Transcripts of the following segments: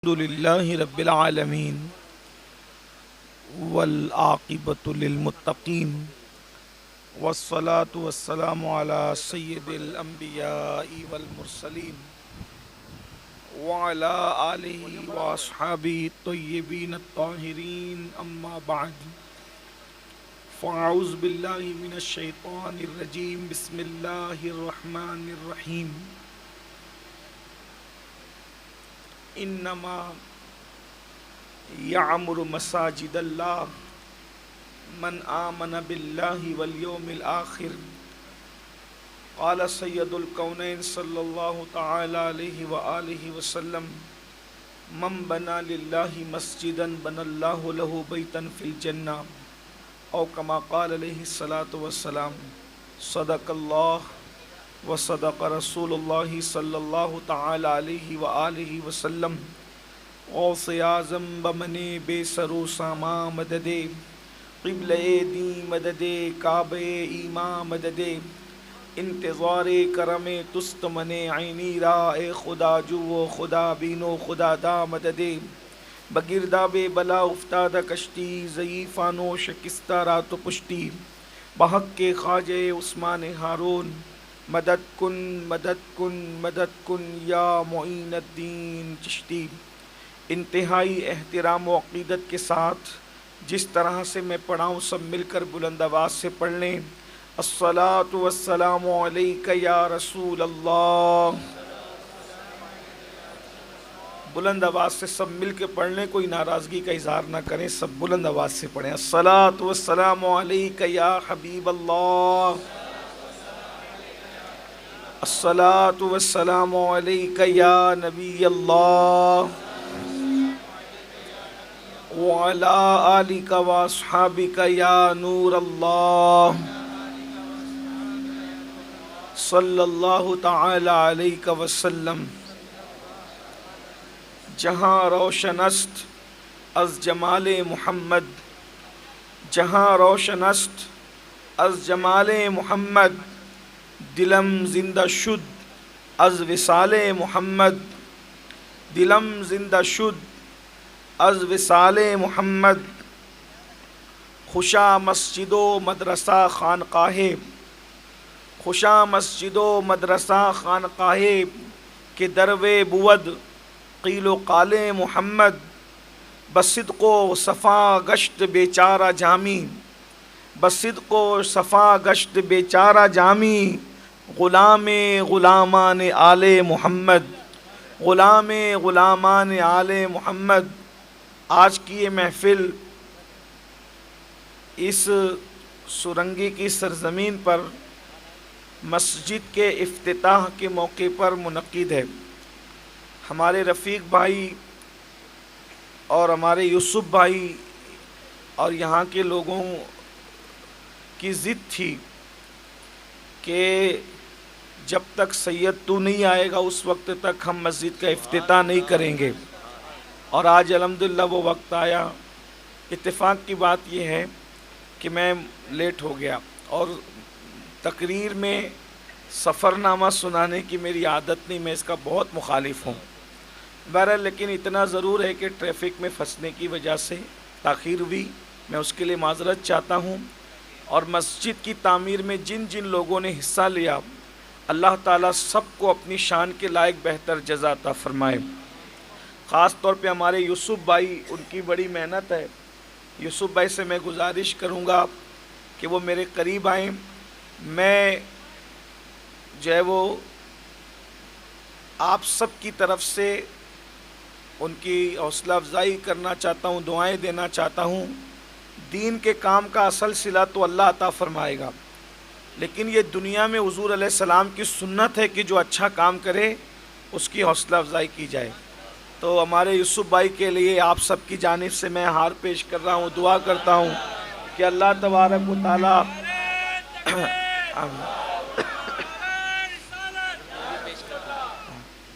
الحمدللہ رب العالمین والعاقبۃ للمتقین والصلاة والسلام علی سید الانبیاء والمرسلین وعلی آلہ واصحابہ الطیبین الطاہرین اما بعد فاعوذ باللہ من الشیطان الرجیم بسم اللہ الرحمن الرحیم انما یعمر مساجد اللہ من آمن باللہ والیوم الآخر قال سید الکونین صلی اللہ تعالی علیہ وآلہ وسلم من بنا للہ مسجدا بنا اللہ له بیتا فی الجنہ او کما قال علیہ الصلاة والسلام صدق اللہ وصدق رسول اللہ صلی اللہ تعالی علیہ وآلہ وسلم غوث اعظم بمنے بے سرو ساما مددے قبلہ دین مددے کعبہ ایمان مددے انتظار کرم تست منے عینی را اے خدا جو خدا بینو خدا دا مددے بگرداب بلا افتادہ کشتی ضعیفانو شکستہ رات و پشتی بحق کے خواجہ عثمان ہارون مدد کن مدد کن مدد کن یا معین الدین چشتی۔ انتہائی احترام و عقیدت کے ساتھ جس طرح سے میں پڑھاؤں سب مل کر بلند آواز سے پڑھ لیں۔ الصلاۃ والسلام علیک یا رسول اللہ۔ بلند آواز سے سب مل کے پڑھ لیں، کوئی ناراضگی کا اظہار نہ کریں، سب بلند آواز سے پڑھیں۔ الصلاۃ والسلام علیک یا حبیب اللہ، الصلاۃ والسلام علیک یا نبی اللہ وعلی آلک واصحابک یا نور اللہ صلی اللہ تعالی علیہ وسلم۔ جہاں روشن است از جمال محمد، جہاں روشن است از جمال محمد، دلم زندہ شد از وصال محمد، دلم زندہ شد از وصال محمد۔ خوشا مسجد و مدرسہ خانقاہ، خوشا مسجد و مدرسہ خانقاہ کہ دروے بود قیل و قال محمد، بصدق و صفا گشت بیچارہ جامی، بصدق و صفا گشت بیچارہ جامی، غلام غلامان آل محمد، غلام غلامان آل محمد۔ آج کی یہ محفل اس سرنگی کی سرزمین پر مسجد کے افتتاح کے موقع پر منعقد ہے۔ ہمارے رفیق بھائی اور ہمارے یوسف بھائی اور یہاں کے لوگوں کی ضد تھی کہ جب تک سید تو نہیں آئے گا اس وقت تک ہم مسجد کا افتتاح نہیں کریں گے، اور آج الحمدللہ وہ وقت آیا۔ اتفاق کی بات یہ ہے کہ میں لیٹ ہو گیا، اور تقریر میں سفر نامہ سنانے کی میری عادت نہیں، میں اس کا بہت مخالف ہوں۔ بہرحال لیکن اتنا ضرور ہے کہ ٹریفک میں پھنسنے کی وجہ سے تاخیر ہوئی، میں اس کے لیے معذرت چاہتا ہوں۔ اور مسجد کی تعمیر میں جن جن لوگوں نے حصہ لیا، اللہ تعالیٰ سب کو اپنی شان کے لائق بہتر جزا عطا فرمائے۔ خاص طور پہ ہمارے یوسف بھائی، ان کی بڑی محنت ہے۔ یوسف بھائی سے میں گزارش کروں گا کہ وہ میرے قریب آئیں۔ میں جو ہے وہ آپ سب کی طرف سے ان کی حوصلہ افزائی کرنا چاہتا ہوں، دعائیں دینا چاہتا ہوں۔ دین کے کام کا اصل صلہ تو اللہ عطا فرمائے گا، لیکن یہ دنیا میں حضور علیہ السلام کی سنت ہے کہ جو اچھا کام کرے اس کی حوصلہ افزائی کی جائے۔ تو ہمارے یوسف بھائی کے لیے آپ سب کی جانب سے میں ہار پیش کر رہا ہوں، دعا کرتا ہوں کہ اللہ تبارک و تعالیٰ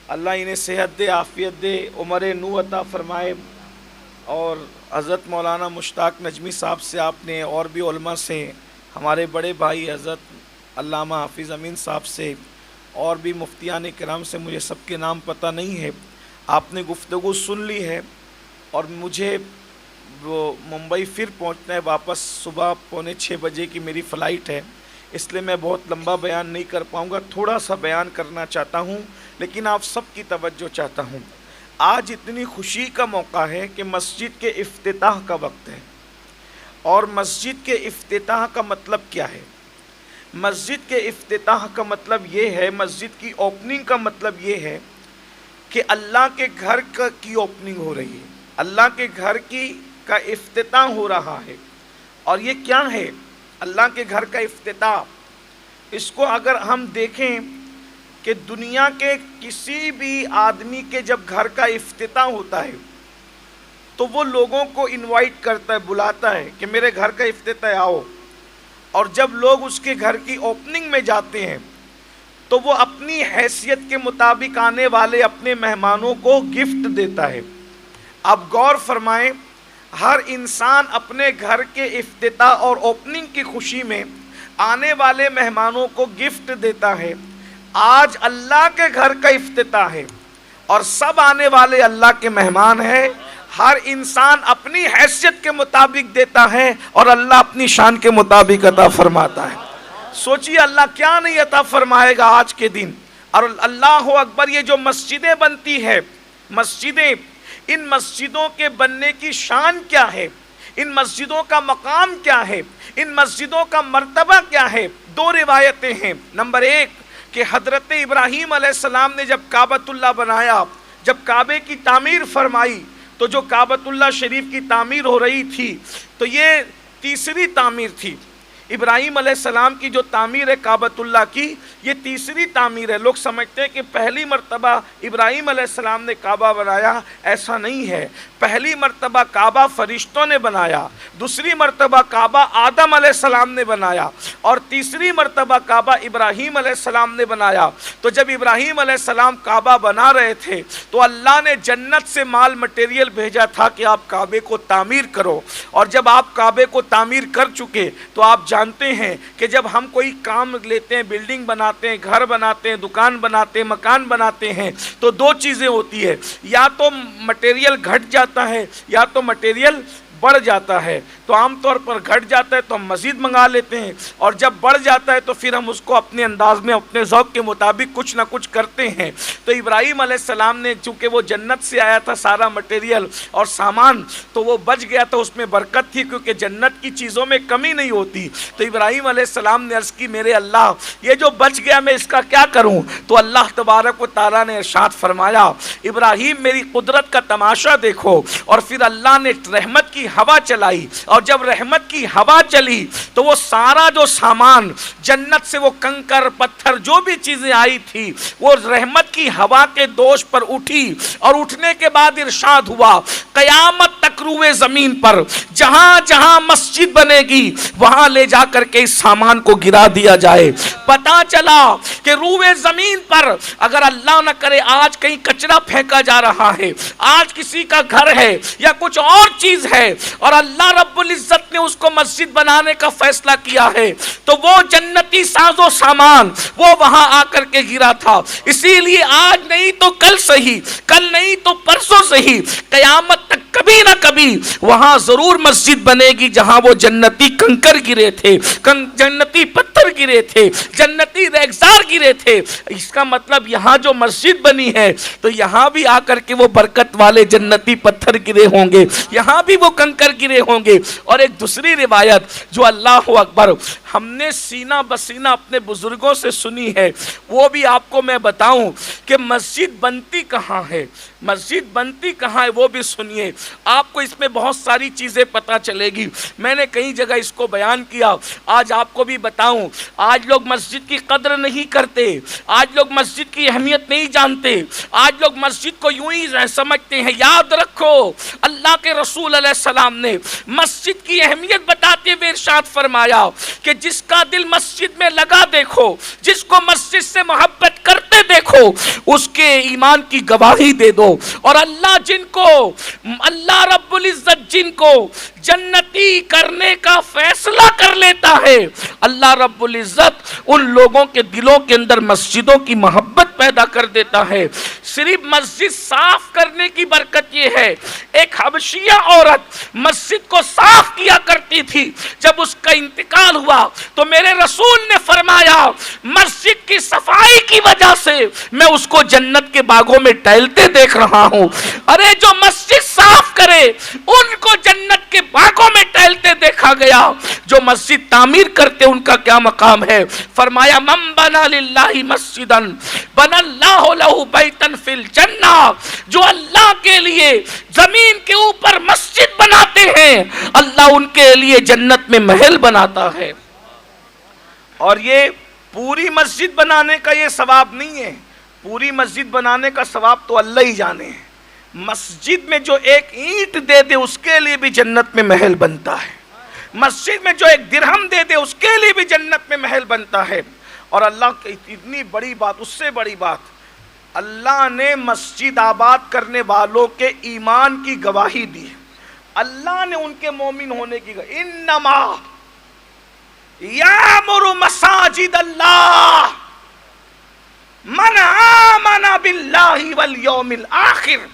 اللہ انہیں صحت دے، عافیت دے، عمر نو عطا فرمائے۔ اور حضرت مولانا مشتاق نجمی صاحب سے آپ نے، اور بھی علماء سے، ہمارے بڑے بھائی حضرت علامہ حافظ امین صاحب سے، اور بھی مفتیان کرام سے، مجھے سب کے نام پتہ نہیں ہے، آپ نے گفتگو سن لی ہے اور مجھے وہ ممبئی پھر پہنچنا ہے واپس، صبح 5:45 بجے کی میری فلائٹ ہے، اس لیے میں بہت لمبا بیان نہیں کر پاؤں گا، تھوڑا سا بیان کرنا چاہتا ہوں لیکن آپ سب کی توجہ چاہتا ہوں۔ آج اتنی خوشی کا موقع ہے کہ مسجد کے افتتاح کا وقت ہے، اور مسجد کے افتتاح کا مطلب کیا ہے؟ مسجد کے افتتاح کا مطلب یہ ہے، مسجد کی اوپننگ کا مطلب یہ ہے کہ اللہ کے گھر کی اوپننگ ہو رہی ہے، اللہ کے گھر کا افتتاح ہو رہا ہے۔ اور یہ کیا ہے اللہ کے گھر کا افتتاح؟ اس کو اگر ہم دیکھیں کہ دنیا کے کسی بھی آدمی کے جب گھر کا افتتاح ہوتا ہے تو وہ لوگوں کو انوائٹ کرتا ہے، بلاتا ہے کہ میرے گھر کا افتتاح آؤ، اور جب لوگ اس کے گھر کی اوپننگ میں جاتے ہیں تو وہ اپنی حیثیت کے مطابق آنے والے اپنے مہمانوں کو گفٹ دیتا ہے۔ آپ غور فرمائیں، ہر انسان اپنے گھر کے افتتاح اور اوپننگ کی خوشی میں آنے والے مہمانوں کو گفٹ دیتا ہے۔ آج اللہ کے گھر کا افتتاح ہے اور سب آنے والے اللہ کے مہمان ہیں، ہر انسان اپنی حیثیت کے مطابق دیتا ہے اور اللہ اپنی شان کے مطابق عطا فرماتا ہے۔ سوچیے اللہ کیا نہیں عطا فرمائے گا آج کے دن۔ اور اللہ اکبر، یہ جو مسجدیں بنتی ہے، مسجدیں، ان مسجدوں کے بننے کی شان کیا ہے، ان مسجدوں کا مقام کیا ہے، ان مسجدوں کا مرتبہ کیا ہے؟ دو روایتیں ہیں۔ نمبر 1 کہ حضرت ابراہیم علیہ السلام نے جب کعبۃ اللہ بنایا، جب کعبے کی تعمیر فرمائی، تو جو کعبۃ اللہ شریف کی تعمیر ہو رہی تھی تو یہ تیسری تعمیر تھی۔ ابراہیم علیہ السلام کی جو تعمیر ہے کعبۃ اللہ کی، یہ تیسری تعمیر ہے۔ لوگ سمجھتے ہیں کہ پہلی مرتبہ ابراہیم علیہ السلام نے کعبہ بنایا، ایسا نہیں ہے۔ پہلی مرتبہ کعبہ فرشتوں نے بنایا، دوسری مرتبہ کعبہ آدم علیہ السلام نے بنایا، اور تیسری مرتبہ کعبہ ابراہیم علیہ السلام نے بنایا۔ تو جب ابراہیم علیہ السلام کعبہ بنا رہے تھے تو اللہ نے جنت سے مال مٹیریل بھیجا تھا کہ آپ کعبے کو تعمیر کرو، اور جب آپ کعبے کو تعمیر کر چکے تو آپ جانتے ہیں کہ جب ہم کوئی کام لیتے ہیں، بلڈنگ بناتے ہیں، گھر بناتے ہیں، دکان بناتے ہیں، مکان بناتے ہیں، تو دو چیزیں ہوتی ہے، یا تو مٹیریل گھٹ جاتا ہے یا تو مٹیریل بڑھ جاتا ہے۔ تو عام طور پر گھٹ جاتا ہے تو ہم مزید منگا لیتے ہیں، اور جب بڑھ جاتا ہے تو پھر ہم اس کو اپنے انداز میں اپنے ذوق کے مطابق کچھ نہ کچھ کرتے ہیں۔ تو ابراہیم علیہ السلام نے، چونکہ وہ جنت سے آیا تھا سارا مٹیریل اور سامان، تو وہ بچ گیا تھا، اس میں برکت تھی، کیونکہ جنت کی چیزوں میں کمی نہیں ہوتی۔ تو ابراہیم علیہ السلام نے عرض کی میرے اللہ، یہ جو بچ گیا میں اس کا کیا کروں؟ تو اللہ تبارک و تعالیٰ نے ارشاد فرمایا، ابراہیم میری قدرت کا تماشا دیکھو۔ اور پھر اللہ نے رحمت کی ہوا چلائی، اور جب رحمت کی ہوا چلی تو وہ سارا جو سامان جنت سے، وہ کنکر پتھر جو بھی چیزیں آئی تھی، وہ رحمت کی ہوا کے دوش پر اٹھی، اور اٹھنے کے بعد ارشاد ہوا قیامت تک روئے زمین پر جہاں جہاں مسجد بنے گی وہاں لے جا کر کے اس سامان کو گرا دیا جائے۔ پتا چلا کہ روئے زمین پر اگر اللہ نہ کرے آج کہیں کچرا پھینکا جا رہا ہے، آج کسی کا گھر ہے یا کچھ اور چیز ہے، اور اللہ رب العزت نے اس کو مسجد بنانے کا فیصلہ کیا ہے، تو وہ جنتی ساز و سامان وہ وہاں آ کر کے گرا تھا۔ اسی لیے آج نہیں تو کل صحیح، کل نہیں تو پرسوں صحیح، قیامت تک کبھی نہ کبھی وہاں ضرور مسجد بنے گی جہاں وہ جنتی کنکر گرے تھے، جنتی پتھر گرے تھے، جنتی ریگزار گرے تھے۔ اس کا مطلب یہاں جو مسجد بنی ہے تو یہاں بھی آ کر کے وہ برکت والے جنتی پتھر گرے ہوں گے، یہاں بھی وہ کنکر گرے ہوں گے۔ اور ایک دوسری روایت جو اللہ اکبر ہم نے سینہ بسینہ اپنے بزرگوں سے سنی ہے، وہ بھی آپ کو میں بتاؤں کہ مسجد بنتی کہاں ہے، مسجد بنتی کہاں ہے وہ بھی سنیے، آپ کو اس میں بہت ساری چیزیں پتہ چلے گی۔ میں نے کئی جگہ اس کو بیان کیا، آج آپ کو بھی بتاؤں۔ آج لوگ مسجد کی قدر نہیں کرتے، آج لوگ مسجد کی اہمیت نہیں جانتے، آج لوگ مسجد کو یوں ہی سمجھتے ہیں۔ یاد رکھو اللہ کے رسول علیہ السلام نے مسجد کی اہمیت بتاتے ہوئے ارشاد فرمایا کہ جس کا دل مسجد میں لگا دیکھو، جس کو مسجد سے محبت کرتے دیکھو، اس کے ایمان کی گواہی دے دو۔ اور اللہ رب العزت جن کو جنت غلطی کرنے کا فیصلہ کر لیتا ہے، اللہ رب العزت ان لوگوں کے دلوں کے اندر مسجدوں کی محبت پیدا کر دیتا ہے۔ صرف مسجد صاف کرنے کی برکت یہ ہے، ایک حبشیہ عورت مسجد کو صاف کیا کرتی تھی، جب اس کا انتقال ہوا تو میرے رسول نے فرمایا مسجد کی صفائی کی وجہ سے میں اس کو جنت کے باغوں میں ٹہلتے دیکھ رہا ہوں۔ ارے جو مسجد صاف کرے ان کو جنت کے باغوں میں ٹہلتے دیکھا گیا، جو مسجد تعمیر کرتے ان کا کیا مقام ہے؟ فرمایا من بنا للہ مسجدا بنا اللہ لہ بیتا فی الجنہ، جو اللہ کے لیے زمین کے اوپر مسجد بناتے ہیں اللہ ان کے لیے جنت میں محل بناتا ہے۔ اور یہ پوری مسجد بنانے کا یہ ثواب نہیں ہے، پوری مسجد بنانے کا ثواب تو اللہ ہی جانے ہے۔ مسجد میں جو ایک اینٹ دے دے اس کے لیے بھی جنت میں محل بنتا ہے، مسجد میں جو ایک درہم دے دے اس کے لیے بھی جنت میں محل بنتا ہے۔ اور اللہ کی اتنی بڑی بات، اس سے بڑی بات، اللہ نے مسجد آباد کرنے والوں کے ایمان کی گواہی دی، اللہ نے ان کے مومن ہونے کی گواہی، انما یامر مساجد اللہ من آمن باللہ والیوم الآخر،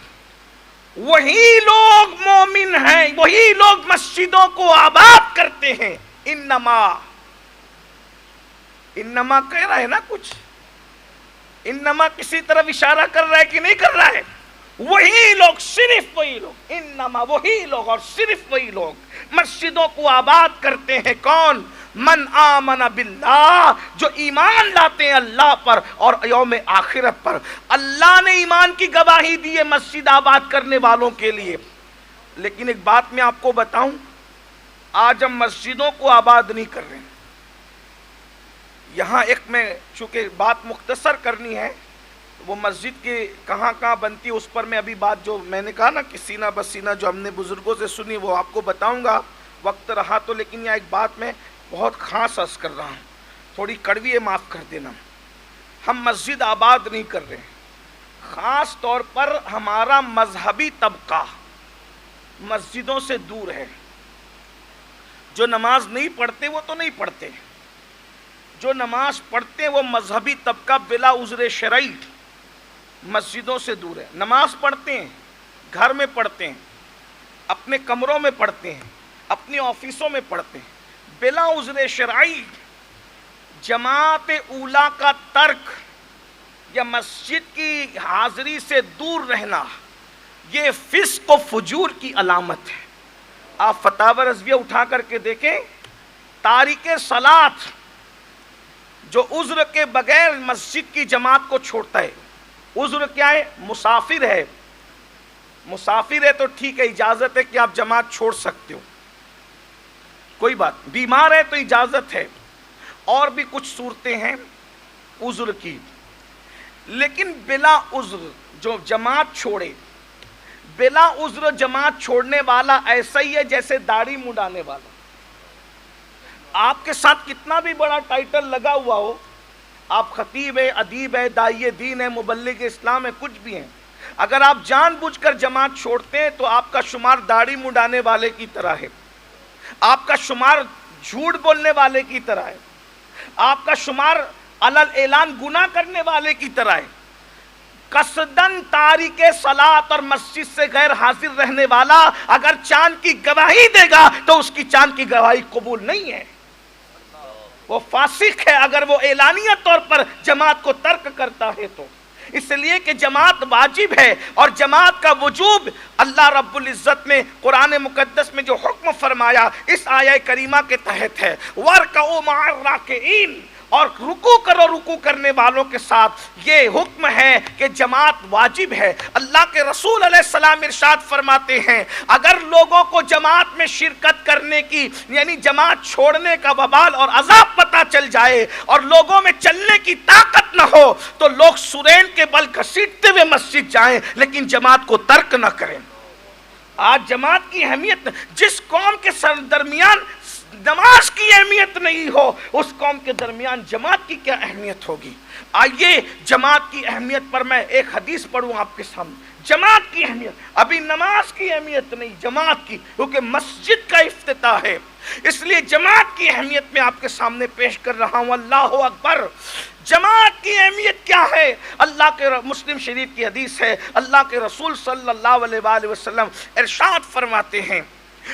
وہی لوگ مومن ہیں، وہی لوگ مسجدوں کو آباد کرتے ہیں۔ انما کہہ رہا ہے نا کچھ، انما کسی طرف اشارہ کر رہا ہے کہ نہیں کر رہا ہے؟ وہی لوگ، صرف وہی لوگ، انما وہی لوگ اور صرف وہی لوگ مسجدوں کو آباد کرتے ہیں۔ کون؟ من آمن باللہ، جو ایمان لاتے ہیں اللہ پر اور یوم آخرت پر۔ اللہ نے ایمان کی گواہی دی ہے مسجد آباد کرنے والوں کے لیے۔ لیکن ایک بات میں آپ کو بتاؤں، آج ہم مسجدوں کو آباد نہیں کر رہے ہیں۔ یہاں ایک میں چونکہ بات مختصر کرنی ہے، وہ مسجد کی کہاں کہاں بنتی ہے اس پر میں ابھی بات جو میں نے کہا نا کہ سینہ بسینہ جو ہم نے بزرگوں سے سنی وہ آپ کو بتاؤں گا، وقت رہا تو۔ لیکن یہاں ایک بات میں بہت خاص عرض کر رہا ہوں، تھوڑی کڑوی ہے، معاف کر دینا۔ ہم مسجد آباد نہیں کر رہے، خاص طور پر ہمارا مذہبی طبقہ مسجدوں سے دور ہے۔ جو نماز نہیں پڑھتے وہ تو نہیں پڑھتے، جو نماز پڑھتے وہ مذہبی طبقہ بلا عذر شرعی مسجدوں سے دور ہے۔ نماز پڑھتے ہیں، گھر میں پڑھتے ہیں، اپنے کمروں میں پڑھتے ہیں، اپنی آفیسوں میں پڑھتے ہیں، بلا عذر شرعی جماعت اولیٰ کا ترک یا مسجد کی حاضری سے دور رہنا یہ فسق و فجور کی علامت ہے۔ آپ فتاوی رضویہ اٹھا کر کے دیکھیں، تارک صلاۃ جو عذر کے بغیر مسجد کی جماعت کو چھوڑتا ہے، عذر کیا ہے؟ مسافر ہے، مسافر ہے تو ٹھیک ہے، اجازت ہے کہ آپ جماعت چھوڑ سکتے ہو، کوئی بات، بیمار ہے تو اجازت ہے، اور بھی کچھ صورتیں ہیں عذر کی۔ لیکن بلا عذر جو جماعت چھوڑے، بلا عذر جماعت چھوڑنے والا ایسا ہی ہے جیسے داڑھی منڈانے والا۔ آپ کے ساتھ کتنا بھی بڑا ٹائٹل لگا ہوا ہو، آپ خطیب ہے، ادیب ہے، داعی دین ہے، مبلغ اسلام ہے، کچھ بھی ہیں، اگر آپ جان بوجھ کر جماعت چھوڑتے ہیں تو آپ کا شمار داڑھی منڈانے والے کی طرح ہے، آپ کا شمار جھوٹ بولنے والے کی طرح ہے، آپ کا شمار علل اعلان گناہ کرنے والے کی طرح ہے۔ قصدن تارک صلاۃ اور مسجد سے غیر حاضر رہنے والا اگر چاند کی گواہی دے گا تو اس کی چاند کی گواہی قبول نہیں ہے، وہ فاسق ہے اگر وہ اعلانیہ طور پر جماعت کو ترک کرتا ہے تو۔ اس لیے کہ جماعت واجب ہے، اور جماعت کا وجوب اللہ رب العزت نے قرآن مقدس میں جو حکم فرمایا اس آیہ کریمہ کے تحت ہے، وَارْكَعُوا مَعَ الرَّاكِعِينَ، اور رکوع کرو رکوع کرنے والوں کے ساتھ۔ یہ حکم ہے کہ جماعت واجب ہے۔ اللہ کے رسول علیہ السلام ارشاد فرماتے ہیں اگر لوگوں کو جماعت میں شرکت کرنے کی یعنی جماعت چھوڑنے کا وبال اور عذاب پتہ چل جائے اور لوگوں میں چلنے کی طاقت نہ ہو تو لوگ سرین کے بل گھسیٹتے ہوئے مسجد جائیں لیکن جماعت کو ترک نہ کریں۔ آج جماعت کی اہمیت، جس قوم کے درمیان نماز کی اہمیت نہیں ہو اس قوم کے درمیان جماعت کی کیا اہمیت ہوگی۔ آئیے جماعت کی اہمیت پر میں ایک حدیث پڑھوں آپ کے سامنے۔ جماعت کی اہمیت، ابھی نماز کی اہمیت نہیں، جماعت کی، کیونکہ مسجد کا افتتاح ہے، اس لیے جماعت کی اہمیت میں آپ کے سامنے پیش کر رہا ہوں۔ اللہ اکبر۔ جماعت کی اہمیت کیا ہے؟ اللہ کے مسلم شریف کی حدیث ہے، اللہ کے رسول صلی اللہ علیہ وآلہ وسلم ارشاد فرماتے ہیں،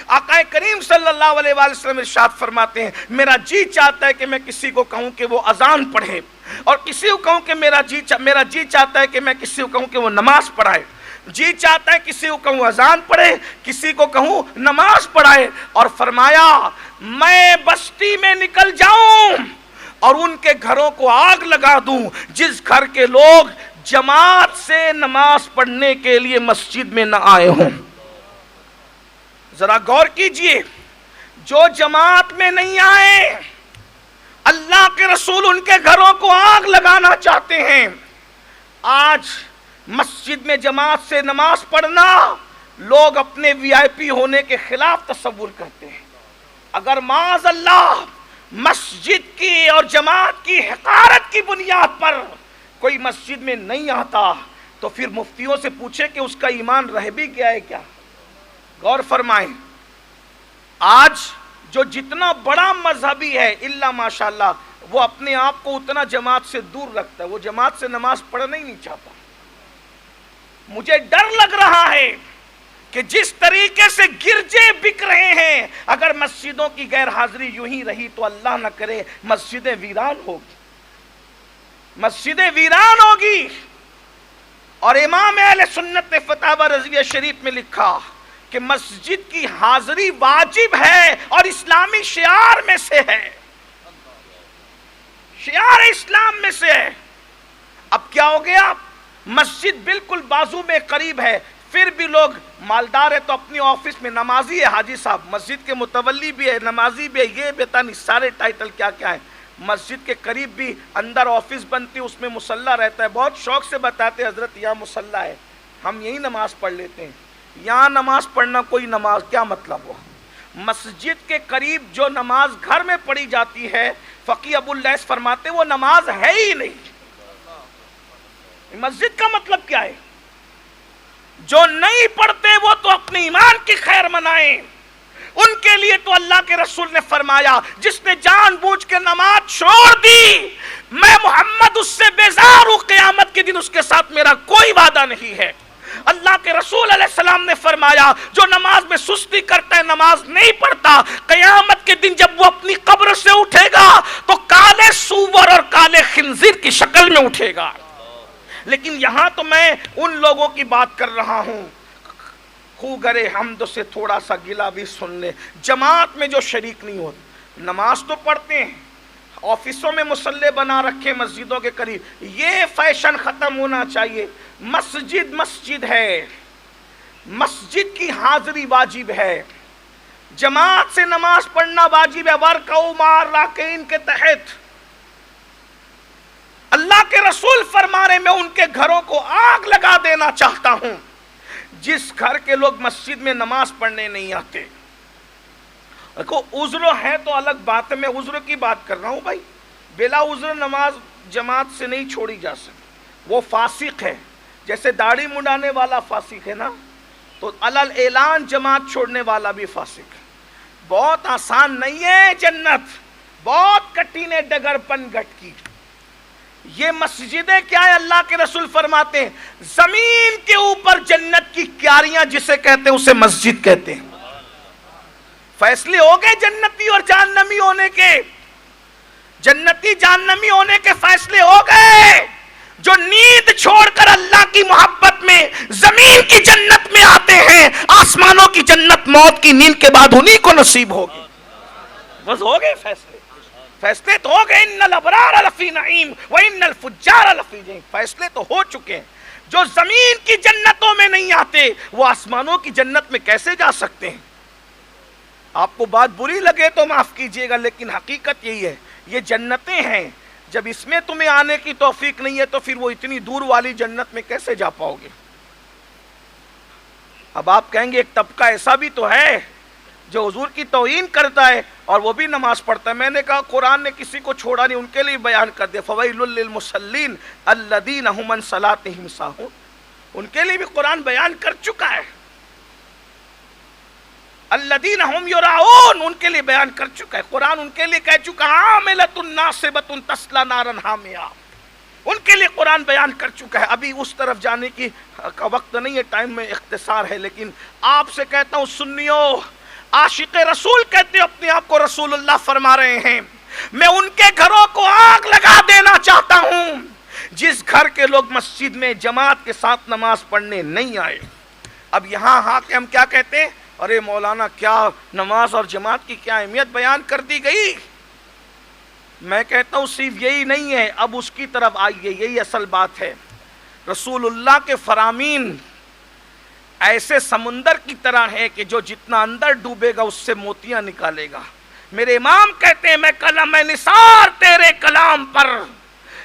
آقا کریم صلی اللہ علیہ وآلہ وسلم ارشاد فرماتے ہیں، میرا جی چاہتا ہے کہ میں کسی کو کہوں کہ وہ اذان پڑھے، اور کسی کو کہوں کہ میرا جی چاہتا ہے کہ میں کسی کو کہوں کہ وہ نماز پڑھائے، جی چاہتا ہے کسی کو کہوں اذان پڑھے، کسی کو کہوں نماز پڑھائے، اور فرمایا میں بستی میں نکل جاؤں اور ان کے گھروں کو آگ لگا دوں جس گھر کے لوگ جماعت سے نماز پڑھنے کے لیے مسجد میں نہ آئے ہوں۔ ذرا غور کیجئے، جو جماعت میں نہیں آئے، اللہ کے رسول ان کے گھروں کو آگ لگانا چاہتے ہیں۔ آج مسجد میں جماعت سے نماز پڑھنا لوگ اپنے وی آئی پی ہونے کے خلاف تصور کرتے ہیں۔ اگر معاذ اللہ مسجد کی اور جماعت کی حقارت کی بنیاد پر کوئی مسجد میں نہیں آتا تو پھر مفتیوں سے پوچھے کہ اس کا ایمان رہ بھی گیا ہے کیا؟ غور فرمائیں، آج جو جتنا بڑا مذہبی ہے الا ماشاءاللہ وہ اپنے آپ کو اتنا جماعت سے دور رکھتا ہے، وہ جماعت سے نماز پڑھنا ہی نہیں چاہتا۔ مجھے ڈر لگ رہا ہے کہ جس طریقے سے گرجے بک رہے ہیں، اگر مسجدوں کی غیر حاضری یوں ہی رہی تو اللہ نہ کرے مسجدیں ویران ہوگی، مسجدیں ویران ہوگی۔ اور امام اہل سنت نے فتاوی رضویہ شریف میں لکھا کہ مسجد کی حاضری واجب ہے اور اسلامی شعار میں سے ہے، شعار اسلام میں سے ہے۔ اب کیا ہو گیا؟ مسجد بالکل بازو میں قریب ہے، پھر بھی لوگ مالدار ہے تو اپنی آفس میں نمازی ہے، حاجی صاحب مسجد کے متولی بھی ہے، نمازی بھی ہے، یہ بیتانی سارے ٹائٹل کیا کیا ہے۔ مسجد کے قریب بھی اندر آفس بنتی، اس میں مصلی رہتا ہے، بہت شوق سے بتاتے حضرت یہاں مصلی ہے، ہم یہی نماز پڑھ لیتے ہیں۔ یہاں نماز پڑھنا کوئی نماز کیا مطلب ہوا؟ مسجد کے قریب جو نماز گھر میں پڑھی جاتی ہے، فقی ابو اللیث فرماتے وہ نماز ہے ہی نہیں۔ مسجد کا مطلب کیا ہے؟ جو نہیں پڑھتے وہ تو اپنے ایمان کی خیر منائیں، ان کے لیے تو اللہ کے رسول نے فرمایا جس نے جان بوجھ کے نماز چھوڑ دی میں محمد اس سے بیزار ہوں، قیامت کے دن اس کے ساتھ میرا کوئی وعدہ نہیں ہے۔ اللہ کے رسول علیہ السلام نے فرمایا جو نماز میں سستی کرتا ہے، نماز نہیں پڑھتا، قیامت کے دن جب وہ اپنی قبر سے اٹھے گا تو کالے سور اور کالے خنزیر کی شکل میں اٹھے گا۔ لیکن یہاں تو میں ان لوگوں کی بات کر رہا ہوں، خوگرے حمد سے تھوڑا سا گلا بھی سن لے، جماعت میں جو شریک نہیں ہوتے، نماز تو پڑھتے ہیں، آفسوں میں مصلی بنا رکھے مسجدوں کے قریب، یہ فیشن ختم ہونا چاہیے۔ مسجد مسجد ہے، مسجد کی حاضری واجب ہے، جماعت سے نماز پڑھنا واجب ہے، وَارْكَعُوا مَعَ الرَّاكِعِينَ کے تحت۔ اللہ کے رسول فرما رہے میں ان کے گھروں کو آگ لگا دینا چاہتا ہوں جس گھر کے لوگ مسجد میں نماز پڑھنے نہیں آتے۔ دیکھو عذر ہے تو الگ بات ہے، میں عذر کی بات کر رہا ہوں بھائی، بلا عذر نماز جماعت سے نہیں چھوڑی جا سکتی، وہ فاسق ہے، جیسے داڑھی مڈانے والا فاسق ہے نا، تو علل اعلان جماعت چھوڑنے والا بھی فاسق ہے۔ بہت آسان نہیں ہے جنت، بہت کٹھن ہے ڈگر پن گٹ کی۔ یہ مسجدیں کیا ہے؟ اللہ کے رسول فرماتے ہیں زمین کے اوپر جنت کی کیاریاں جسے کہتے ہیں اسے مسجد کہتے ہیں۔ فیصلے ہو گئے جنتی اور جہنمی ہونے کے، جنتی جہنمی ہونے کے فیصلے ہو گئے۔ جو نیند چھوڑ کر اللہ کی محبت میں زمین کی جنت میں آتے ہیں، آسمانوں کی جنت موت کی نیند کے بعد انہی کو نصیب ہوگی۔ بس ہو گئے فیصلے، فیصلے تو ہو گئے، ان الابرار لفی نعیم وان الفجار لفی جحیم، فیصلے تو ہو چکے ہیں۔ جو زمین کی جنتوں میں نہیں آتے وہ آسمانوں کی جنت میں کیسے جا سکتے ہیں؟ آپ کو بات بری لگے تو معاف کیجئے گا، لیکن حقیقت یہی ہے، یہ جنتیں ہیں، جب اس میں تمہیں آنے کی توفیق نہیں ہے تو پھر وہ اتنی دور والی جنت میں کیسے جا پاؤ گے؟ اب آپ کہیں گے ایک طبقہ ایسا بھی تو ہے جو حضور کی توہین کرتا ہے اور وہ بھی نماز پڑھتا ہے۔ میں نے کہا قرآن نے کسی کو چھوڑا نہیں، ان کے لیے بیان کر دے، فویل للمصلین الذین هم عن صلاتهم ساہون۔ ان کے لیے بھی قرآن بیان کر چکا ہے. الذین هم یراؤون ان کے لیے بیان کر چکا ہے. قرآن ان کے لیے کہہ چکا عاملۃ ناصبۃ تصلی نارا حامیہ. ان کے لیے قرآن بیان کر چکا ہے. ابھی اس طرف جانے کی کا وقت نہیں ہے، ٹائم میں اختصار ہے، لیکن آپ سے کہتا ہوں سنیو، عاشق رسول کہتے اپنے آپ کو رسول اللہ فرما رہے ہیں، میں ان کے گھروں کو آگ لگا دینا چاہتا ہوں جس گھر کے لوگ مسجد میں جماعت کے ساتھ نماز پڑھنے نہیں آئے. اب یہاں کے ہم کیا کہتے ہیں؟ ارے مولانا کیا نماز اور جماعت کی کیا اہمیت بیان کر دی گئی. میں کہتا ہوں صرف یہی نہیں ہے، اب اس کی طرف آئیے، یہی اصل بات ہے. رسول اللہ کے فرامین ایسے سمندر کی طرح ہے کہ جو جتنا اندر ڈوبے گا اس سے موتیاں نکالے گا. میرے امام کہتے ہیں میں قلم نثار تیرے کلام پر،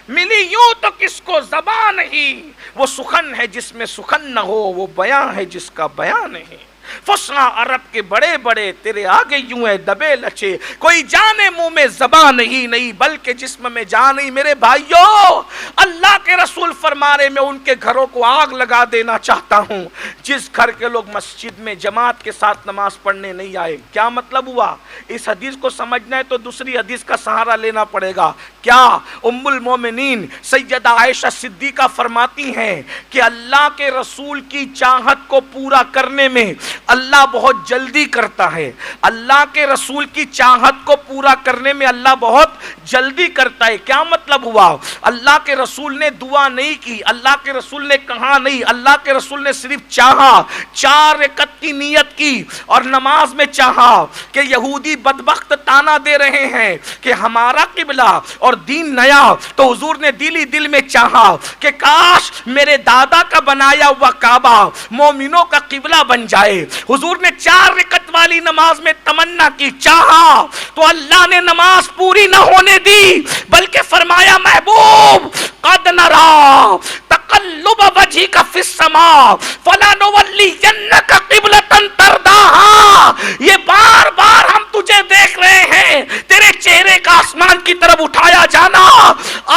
ملی یوں تو کس کو زبان نہیں، وہ سخن ہے جس میں سخن نہ ہو، وہ بیاں ہے جس کا بیاں نہیں. فصحا عرب کے بڑے بڑے تیرے آگے یوں ہے دبے لچے، کوئی جانے منہ میں زبان نہیں بلکہ جسم میں جان نہیں. میرے بھائیو، اللہ کے رسول فرما رہے میں ان کے گھروں کو آگ لگا دینا چاہتا ہوں جس گھر کے لوگ مسجد میں جماعت کے ساتھ نماز پڑھنے نہیں آئے. کیا مطلب ہوا؟ اس حدیث کو سمجھنا ہے تو دوسری حدیث کا سہارا لینا پڑے گا. کیا؟ ام المومنین سیدہ عائشہ صدیقہ فرماتی ہیں کہ اللہ کے رسول کی چاہت کو پورا کرنے میں اللہ بہت جلدی کرتا ہے. اللہ کے رسول کی چاہت کو پورا کرنے میں اللہ بہت جلدی کرتا ہے. کیا مطلب ہوا؟ اللہ کے رسول نے دعا نہیں کی، اللہ کے رسول نے کہا نہیں، اللہ کے رسول نے صرف چاہا، 4 رکعت کی نیت کی اور نماز میں چاہا کہ یہودی بدبخت تانا دے رہے ہیں کہ ہمارا قبلہ اور دین نیا، تو حضور نے دل میں چاہا کہ کاش میرے دادا کا بنایا ہوا کعبہ مومنوں کا قبلہ بن جائے. حضور نے 4 رکعت والی نماز میں تمنا کی، چاہا تو اللہ نے نماز پوری نہ ہونے دی بلکہ فرمایا محبوب قد نرا تقلب وجهك في السماء فلنولينك قبلة ترضاها. یہ بار بار ہم تجھے دیکھ رہے ہیں، تیرے چہرے کا آسمان کی طرف اٹھایا جانا،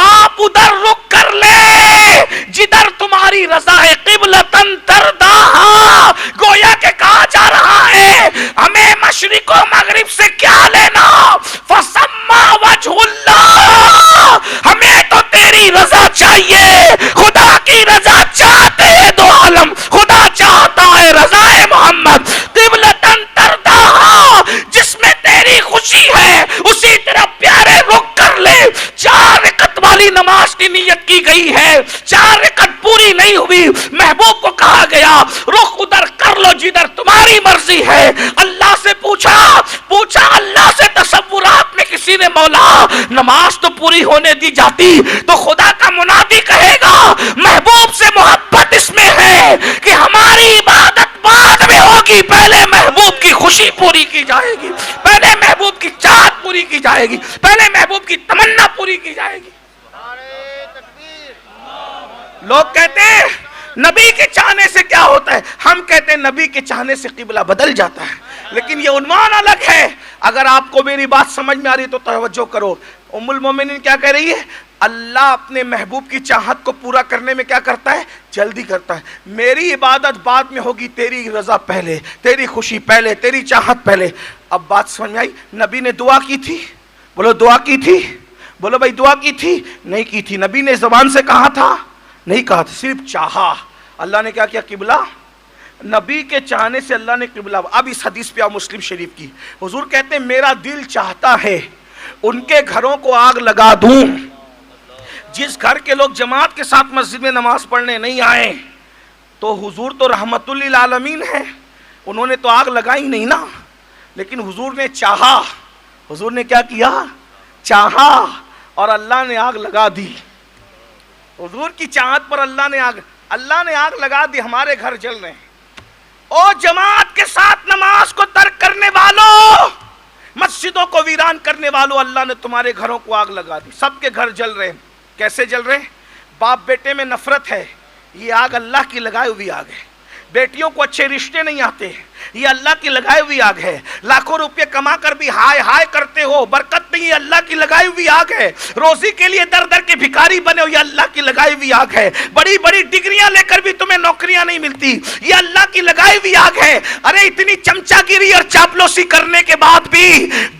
آپ ادھر رک کر لے جدھر تمہاری رضا ہے. قبلة ترضاها، گویا کہ کہا جا رہا ہے ہمیں مشرق و مغرب سے کیا لینا، فسما وجہ اللہ، ہمیں تو تیری رضا چاہیے. خدا کی رضا چاہتے ہیں دو عالم، خدا چاہتا ہے رضا محمد. قبلتن ترضاہا، جس میں تیری خوشی ہے اسی طرح پیارے رک کر لے. 4 رکعت والی نماز کی نیت کی گئی ہے، 4 رکعت پوری نہیں ہوئی، محبوب کو کہا گیا رخ ادھر کر لو جدھر تمہاری مرضی ہے. اللہ سے پوچھا اللہ سے تصورات میں کسی نے مولا نماز تو پوری ہونے دی جاتی تو خدا کا منادی کہے گا محبوب سے محبت اس میں ہے کہ ہماری عبادت بعد میں ہوگی، پہلے محبوب کی خوشی پوری کی جائے گی، پہلے محبوب کی چاہت پوری کی جائے گی، پہلے محبوب کی تمنا پوری کی جائے گی. لوگ کہتے ہیں نبی کے چاہنے سے کیا ہوتا ہے، ہم کہتے ہیں نبی کے چاہنے سے قبلہ بدل جاتا ہے، لیکن یہ عنوان الگ ہے. اگر آپ کو میری بات سمجھ میں آ رہی تو توجہ کرو. ام المومنین کیا کہہ رہی ہے؟ اللہ اپنے محبوب کی چاہت کو پورا کرنے میں کیا کرتا ہے؟ جلدی کرتا ہے. میری عبادت بعد میں ہوگی، تیری رضا پہلے، تیری خوشی پہلے، تیری چاہت پہلے. اب بات سمجھ میں آئی؟ نبی نے دعا کی تھی، بولو دعا کی تھی، بولو بھائی دعا کی تھی؟ نہیں کی تھی. نبی نے زبان سے کہا تھا؟ نہیں کہا تھا، صرف چاہا. اللہ نے کیا کیا؟ قبلہ. نبی کے چاہنے سے اللہ نے قبلہ. اب اس حدیث پہ آؤ مسلم شریف کی. حضور کہتے ہیں میرا دل چاہتا ہے ان کے گھروں کو آگ لگا دوں جس گھر کے لوگ جماعت کے ساتھ مسجد میں نماز پڑھنے نہیں آئے. تو حضور تو رحمت للعالمین ہے، انہوں نے تو آگ لگائی نہیں نا، لیکن حضور نے چاہا. حضور نے کیا کیا؟ چاہا اور اللہ نے آگ لگا دی. حضور کی چاہت پر اللہ نے آگ لگا دی. ہمارے گھر جل رہے ہیں. او جماعت کے ساتھ نماز کو ترک کرنے والوں، مسجدوں کو ویران کرنے والوں، اللہ نے تمہارے گھروں کو آگ لگا دی. سب کے گھر جل رہے ہیں. کیسے جل رہے ہیں؟ باپ بیٹے میں نفرت ہے، یہ آگ اللہ کی لگائی ہوئی آگ ہے. بیٹیوں کو اچھے رشتے نہیں آتے، یہ اللہ کی لگائی ہوئی آگ ہے. لاکھوں روپے کما کر بھی ہائے ہائے کرتے ہو، برکت سمجھتے ہیں یہ اللہ کی لگائی ہوئی آگ ہے. روزی کے لیے در در کے بھکاری بنے ہو، یہ اللہ کی لگائی ہوئی آگ ہے. بڑی بڑی ڈگریاں لے کر بھی تمہیں نوکریاں نہیں ملتی، یہ اللہ کی لگائی ہوئی آگ ہے. ارے اتنی چمچا گیری اور چاپلوسی کرنے کے بعد بھی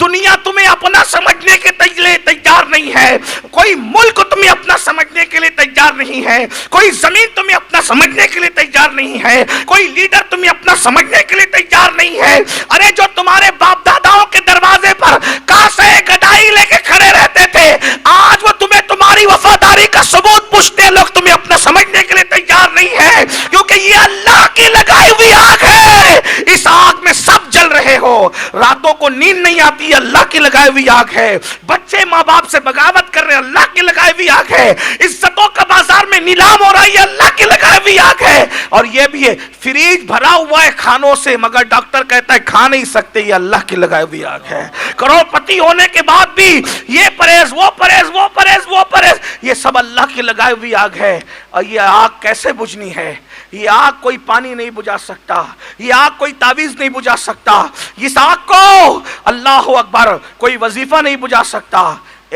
دنیا تمہیں اپنا سمجھنے کے لیے تیار نہیں ہے. کوئی ملک تمہیں اپنا سمجھنے کے لیے تیار نہیں ہے، کوئی زمین تمہیں اپنا سمجھنے کے لیے تیار نہیں ہے، کوئی لیڈر تمہیں اپنا سمجھنے کے لیے تیار نہیں ہے. ارے جو تمہارے باپ داداؤں کے دروازے پر کاسے گدائی لے کے کھڑے رہتے تھے، آج وہ تمہیں تمہاری وفاداری کا ثبوت پوچھتے، لوگ تمہیں اپنا سمجھنے کے لیے تیار نہیں ہے، کیونکہ یہ اللہ کی لگائی ہوئی آگ ہے. اس آگ میں سب جل رہے ہو، راتوں کو نیند نہیں آتی، اللہ کی لگائی ہوئی آگ ہے. بچے ماں باپ سے بغاوت کر رہے ہیں، اللہ کی لگائی ہوئی آگ ہے. عزتوں کا بازار میں نیلام ہو رہا ہے، یہ اللہ کی لگائی ہوئی آگ ہے. اور یہ بھی ہے فریج بھرا ہوا ہے کھانوں سے، مگر ڈاکٹر کہتا ہے کھا نہیں سکتے، یہ اللہ کی لگائی ہوئی آگ ہے. کروڑ پتی ہونے کے بعد بھی یہ پرہیز وہ پرہیز وہ پرہیز وہ پرہیز، یہ سب اللہ کی لگائی ہوئی آگ ہے. اور یہ آگ کیسے بجھنی ہے؟ یہ آگ کوئی پانی نہیں بجھا سکتا، یہ آگ کوئی تعویذ نہیں بجھا سکتا، اس آگ کو اللہ اکبر کوئی وظیفہ نہیں بجھا سکتا.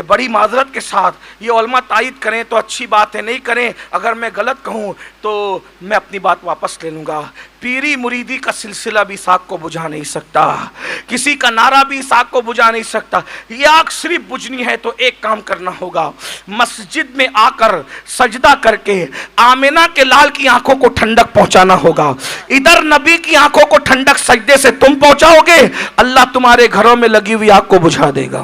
بڑی معذرت کے ساتھ یہ علماء تائید کریں تو اچھی بات ہے، نہیں کریں اگر میں غلط کہوں تو میں اپنی بات واپس لے لوں گا. پیری مریدی کا سلسلہ بھی اس آگ کو بجھا نہیں سکتا، کسی کا نعرہ بھی اس آگ کو بجھا نہیں سکتا. یہ آگ صرف بجھنی ہے تو ایک کام کرنا ہوگا، مسجد میں آ کر سجدہ کر کے آمینہ کے لال کی آنکھوں کو ٹھنڈک پہنچانا ہوگا. ادھر نبی کی آنکھوں کو ٹھنڈک سجدے سے تم پہنچاؤ گے، اللہ تمہارے گھروں میں لگی ہوئی آگ کو بجھا دے گا.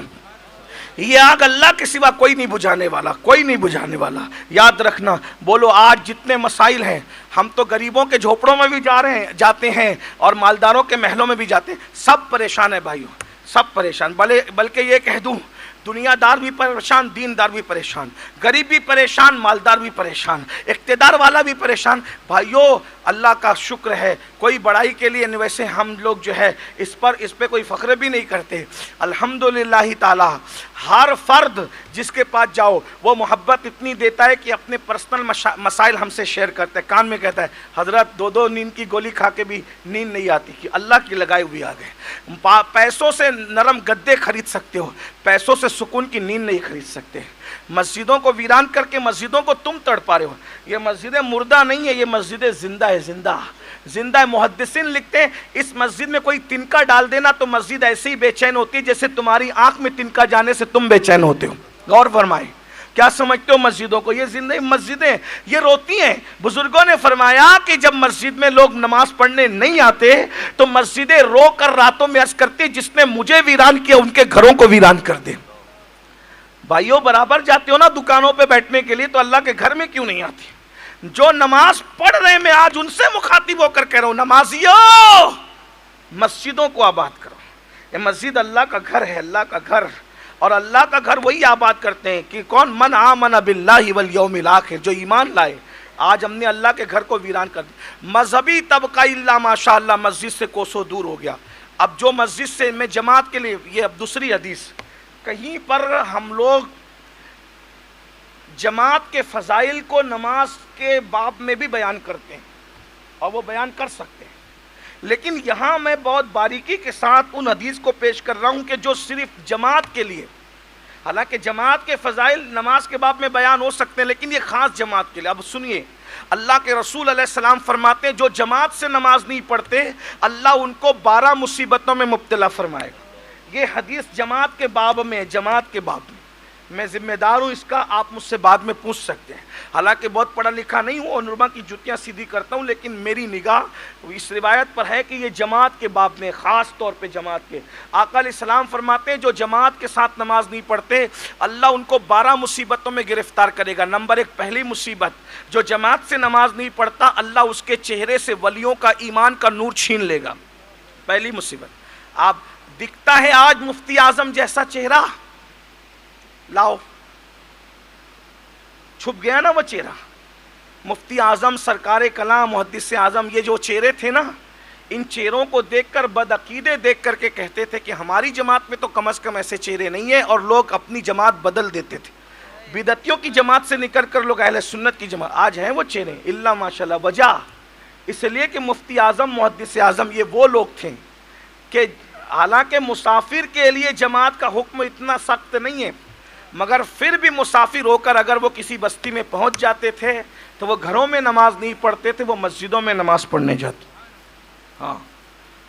یہ آگ اللہ کے سوا کوئی نہیں بجھانے والا، کوئی نہیں بجھانے والا. یاد رکھنا. بولو آج جتنے مسائل ہیں، ہم تو غریبوں کے جھوپڑوں میں بھی جاتے ہیں اور مالداروں کے محلوں میں بھی جاتے ہیں، سب پریشان ہیں بھائیوں، سب پریشان. بلکہ یہ کہہ دوں دنیا دار بھی پریشان، دین دار بھی پریشان، غریب بھی پریشان، مالدار بھی پریشان، اقتدار والا بھی پریشان. بھائیو اللہ کا شکر ہے، کوئی بڑائی کے لیے ویسے ہم لوگ جو ہے اس پہ کوئی فخر بھی نہیں کرتے. الحمدللہ تعالی ہر فرد جس کے پاس جاؤ وہ محبت اتنی دیتا ہے کہ اپنے پرسنل مسائل ہم سے شیئر کرتے ہیں. کان میں کہتا ہے حضرت دو نیند کی گولی کھا کے بھی نیند نہیں آتی، کہ اللہ کی لگائی ہوئی آ گئے. پیسوں سے نرم گدے خرید سکتے ہو، پیسوں سے سکون کی نیند نہیں خرید سکتے. مسجدوں کو ویران کر کے مسجدوں کو تم تڑپا رہے ہو. یہ مسجدیں مردہ نہیں ہے، یہ مسجدیں زندہ ہے، زندہ زندہ ہے. محدثین لکھتے ہیں اس مسجد میں کوئی تنکا ڈال دینا تو مسجد ایسے ہی بے چین ہوتی ہے جیسے تمہاری آنکھ میں تنکا جانے سے تم بے چین ہوتے ہو. غور فرمائے، کیا سمجھتے ہو مسجدوں کو؟ یہ زندہ مسجدیں یہ روتی ہیں. بزرگوں نے فرمایا کہ جب مسجد میں لوگ نماز پڑھنے نہیں آتے تو مسجدیں رو کر راتوں میں عرض کرتی جس نے مجھے ویران کیا ان کے گھروں کو ویران کر دے. بھائیوں برابر جاتے ہو نا دکانوں پہ بیٹھنے کے لیے، تو اللہ کے گھر میں کیوں نہیں آتی؟ جو نماز پڑھ رہے ہیں میں آج ان سے مخاطب ہو کر کہہ رہا ہوں، نمازیوں مسجدوں کو آباد کرو. یہ مسجد اللہ کا گھر ہے، اللہ کا گھر. اور اللہ کا گھر وہی آباد کرتے ہیں کہ کون؟ من آمن باللہ والیوم الاخر، جو ایمان لائے. آج ہم نے اللہ کے گھر کو ویران کر دیا. مذہبی طبقہ اللہ ماشاءاللہ مسجد سے کوسوں دور ہو گیا. اب جو مسجد سے میں جماعت کے لیے، یہ اب دوسری حدیث، کہیں پر ہم لوگ جماعت کے فضائل کو نماز کے باب میں بھی بیان کرتے ہیں اور وہ بیان کر سکتے ہیں، لیکن یہاں میں بہت باریکی کے ساتھ ان حدیث کو پیش کر رہا ہوں کہ جو صرف جماعت کے لیے، حالانکہ جماعت کے فضائل نماز کے باب میں بیان ہو سکتے ہیں لیکن یہ خاص جماعت کے لیے. اب سنیے، اللہ کے رسول علیہ السلام فرماتے ہیں جو جماعت سے نماز نہیں پڑھتے اللہ ان کو 12 مصیبتوں میں مبتلا فرمائے گا. یہ حدیث جماعت کے باب میں، جماعت کے باب میں ذمہ دار ہوں اس کا، آپ مجھ سے بعد میں پوچھ سکتے ہیں. حالانکہ بہت پڑھا لکھا نہیں ہوں اور علماء کی جوتیاں سیدھی کرتا ہوں، لیکن میری نگاہ اس روایت پر ہے کہ یہ جماعت کے باب میں، خاص طور پہ جماعت کے. آقا علیہ السلام فرماتے ہیں جو جماعت کے ساتھ نماز نہیں پڑھتے اللہ ان کو 12 مصیبتوں میں گرفتار کرے گا. نمبر 1 پہلی مصیبت، جو جماعت سے نماز نہیں پڑھتا اللہ اس کے چہرے سے ولیوں کا ایمان کا نور چھین لے گا. پہلی مصیبت. آپ دکھتا ہے آج مفتی اعظم جیسا چہرہ، لاؤ چھپ گیا نا وہ چہرہ. مفتی اعظم، سرکار کلام، محدث اعظم، یہ جو چہرے تھے نا، ان چہروں کو دیکھ کر بدعقیدے دیکھ کر کے کہتے تھے کہ ہماری جماعت میں تو کم از کم ایسے چہرے نہیں ہیں، اور لوگ اپنی جماعت بدل دیتے تھے. بدعتیوں کی جماعت سے نکل کر لوگ اہل سنت کی جماعت. آج ہیں وہ چہرے اللہ ماشاءاللہ. وجہ اس لیے کہ مفتی اعظم، محدث اعظم یہ وہ لوگ تھے کہ حالانکہ مسافر کے لیے جماعت کا حکم اتنا سخت نہیں ہے، مگر پھر بھی مسافر ہو کر اگر وہ کسی بستی میں پہنچ جاتے تھے تو وہ گھروں میں نماز نہیں پڑھتے تھے، وہ مسجدوں میں نماز پڑھنے جاتے. ہاں،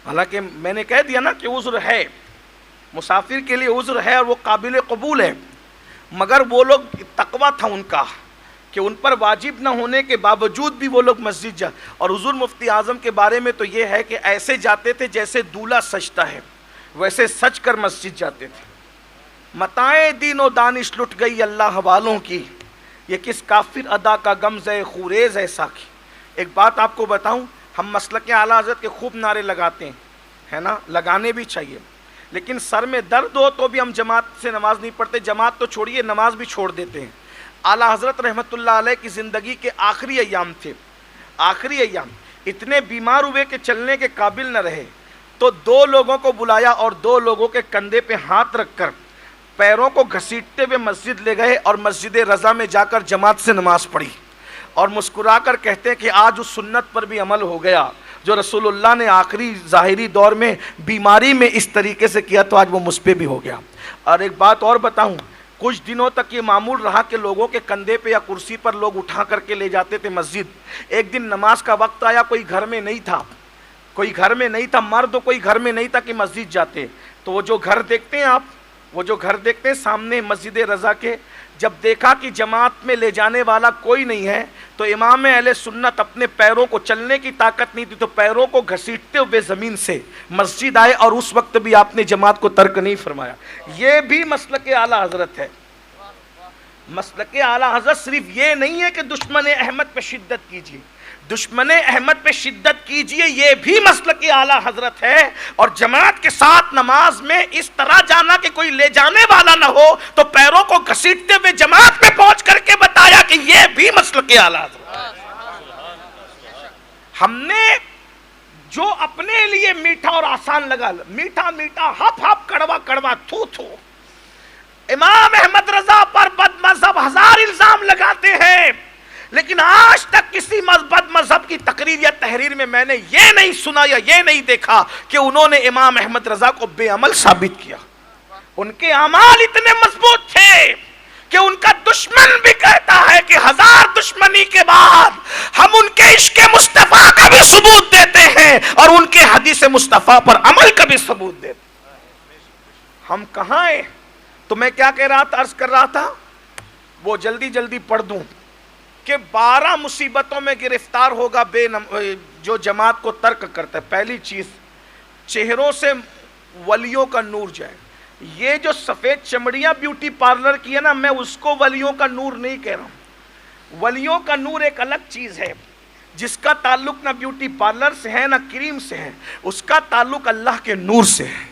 حالانکہ میں نے کہہ دیا نا کہ عذر ہے، مسافر کے لیے عذر ہے اور وہ قابل قبول ہے، مگر وہ لوگ تقویٰ تھا ان کا کہ ان پر واجب نہ ہونے کے باوجود بھی وہ لوگ مسجد اور حضور مفتی اعظم کے بارے میں تو یہ ہے کہ ایسے جاتے تھے جیسے دولہا سجتا ہے، ویسے سج کر مسجد جاتے تھے. متاعیں دین و دانش لٹ گئی اللہ والوں کی، یہ کس کافر ادا کا غمزہ خوریز ہے ساکی. ایک بات آپ کو بتاؤں، ہم مسلک اعلیٰ حضرت کے خوب نعرے لگاتے ہیں، ہے نا، لگانے بھی چاہیے، لیکن سر میں درد ہو تو بھی ہم جماعت سے نماز نہیں پڑھتے. جماعت تو چھوڑیے، نماز بھی چھوڑ دیتے ہیں. اعلیٰ حضرت رحمۃ اللہ علیہ کی زندگی کے آخری ایام تھے، آخری ایام، اتنے بیمار ہوئے کہ چلنے کے قابل نہ رہے، تو 2 لوگوں کو بلایا اور 2 لوگوں کے کندھے پہ ہاتھ رکھ کر پیروں کو گھسیٹتے ہوئے مسجد لے گئے اور مسجد رضا میں جا کر جماعت سے نماز پڑھی، اور مسکرا کر کہتے ہیں کہ آج اس سنت پر بھی عمل ہو گیا جو رسول اللہ نے آخری ظاہری دور میں بیماری میں اس طریقے سے کیا، تو آج وہ مجھ پہ بھی ہو گیا. اور ایک بات اور بتاؤں، کچھ دنوں تک یہ معمول رہا کہ لوگوں کے کندھے پہ یا کرسی پر لوگ اٹھا کر کے لے جاتے تھے مسجد. ایک دن نماز کا وقت آیا، کوئی گھر میں نہیں تھا، کوئی گھر میں نہیں تھا، مرد کوئی گھر میں نہیں تھا کہ مسجد جاتے. تو وہ جو گھر دیکھتے ہیں آپ، وہ جو گھر دیکھتے ہیں سامنے مسجد رضا کے، جب دیکھا کہ جماعت میں لے جانے والا کوئی نہیں ہے تو امام اہل سنت اپنے پیروں کو، چلنے کی طاقت نہیں تھی تو پیروں کو گھسیٹتے ہوئے زمین سے مسجد آئے، اور اس وقت بھی آپ نے جماعت کو ترک نہیں فرمایا. یہ بھی مسلک اعلیٰ حضرت ہے. مسلک اعلیٰ حضرت صرف یہ نہیں ہے کہ دشمن احمد پہ شدت کیجیے، دشمن احمد پہ شدت کیجیے، یہ بھی مسلک اعلیٰ حضرت ہے. اور جماعت کے ساتھ نماز میں اس طرح جانا کہ کوئی لے جانے والا نہ ہو تو پیروں کو گھسیٹتے ہوئے جماعت میں پہنچ کر کے بتایا کہ یہ بھی مسلک اعلیٰ حضرت. ہم نے جو اپنے لیے میٹھا اور آسان لگا، میٹھا میٹھا، ہپ ہپ، کڑوا کڑوا، تھو تھو، امام احمد رضا پر بد مذہب 1000 الزام لگاتے ہیں، لیکن آج تک کسی بد مذہب کی تقریر یا تحریر میں میں نے یہ نہیں سنا یا یہ نہیں دیکھا کہ انہوں نے امام احمد رضا کو بے عمل ثابت کیا. ان کے اعمال اتنے مضبوط تھے کہ ان کا دشمن بھی کہتا ہے کہ 1000 دشمنی کے بعد ہم ان کے عشق مصطفیٰ کا بھی ثبوت دیتے ہیں اور ان کے حدیث مصطفیٰ پر عمل کا بھی ثبوت دیتے ہیں. ہم کہاں ہیں؟ تو میں کیا کہہ رہا تھا، عرض کر رہا تھا، وہ جلدی جلدی پڑھ دوں کہ 12 مصیبتوں میں گرفتار ہوگا جو جماعت کو ترک کرتا ہے. پہلی چیز، چہروں سے ولیوں کا نور جائے. یہ جو سفید چمڑیاں بیوٹی پارلر کی ہے نا، میں اس کو ولیوں کا نور نہیں کہہ رہا ہوں. ولیوں کا نور ایک الگ چیز ہے جس کا تعلق نہ بیوٹی پارلر سے ہے نہ کریم سے ہے، اس کا تعلق اللہ کے نور سے ہے،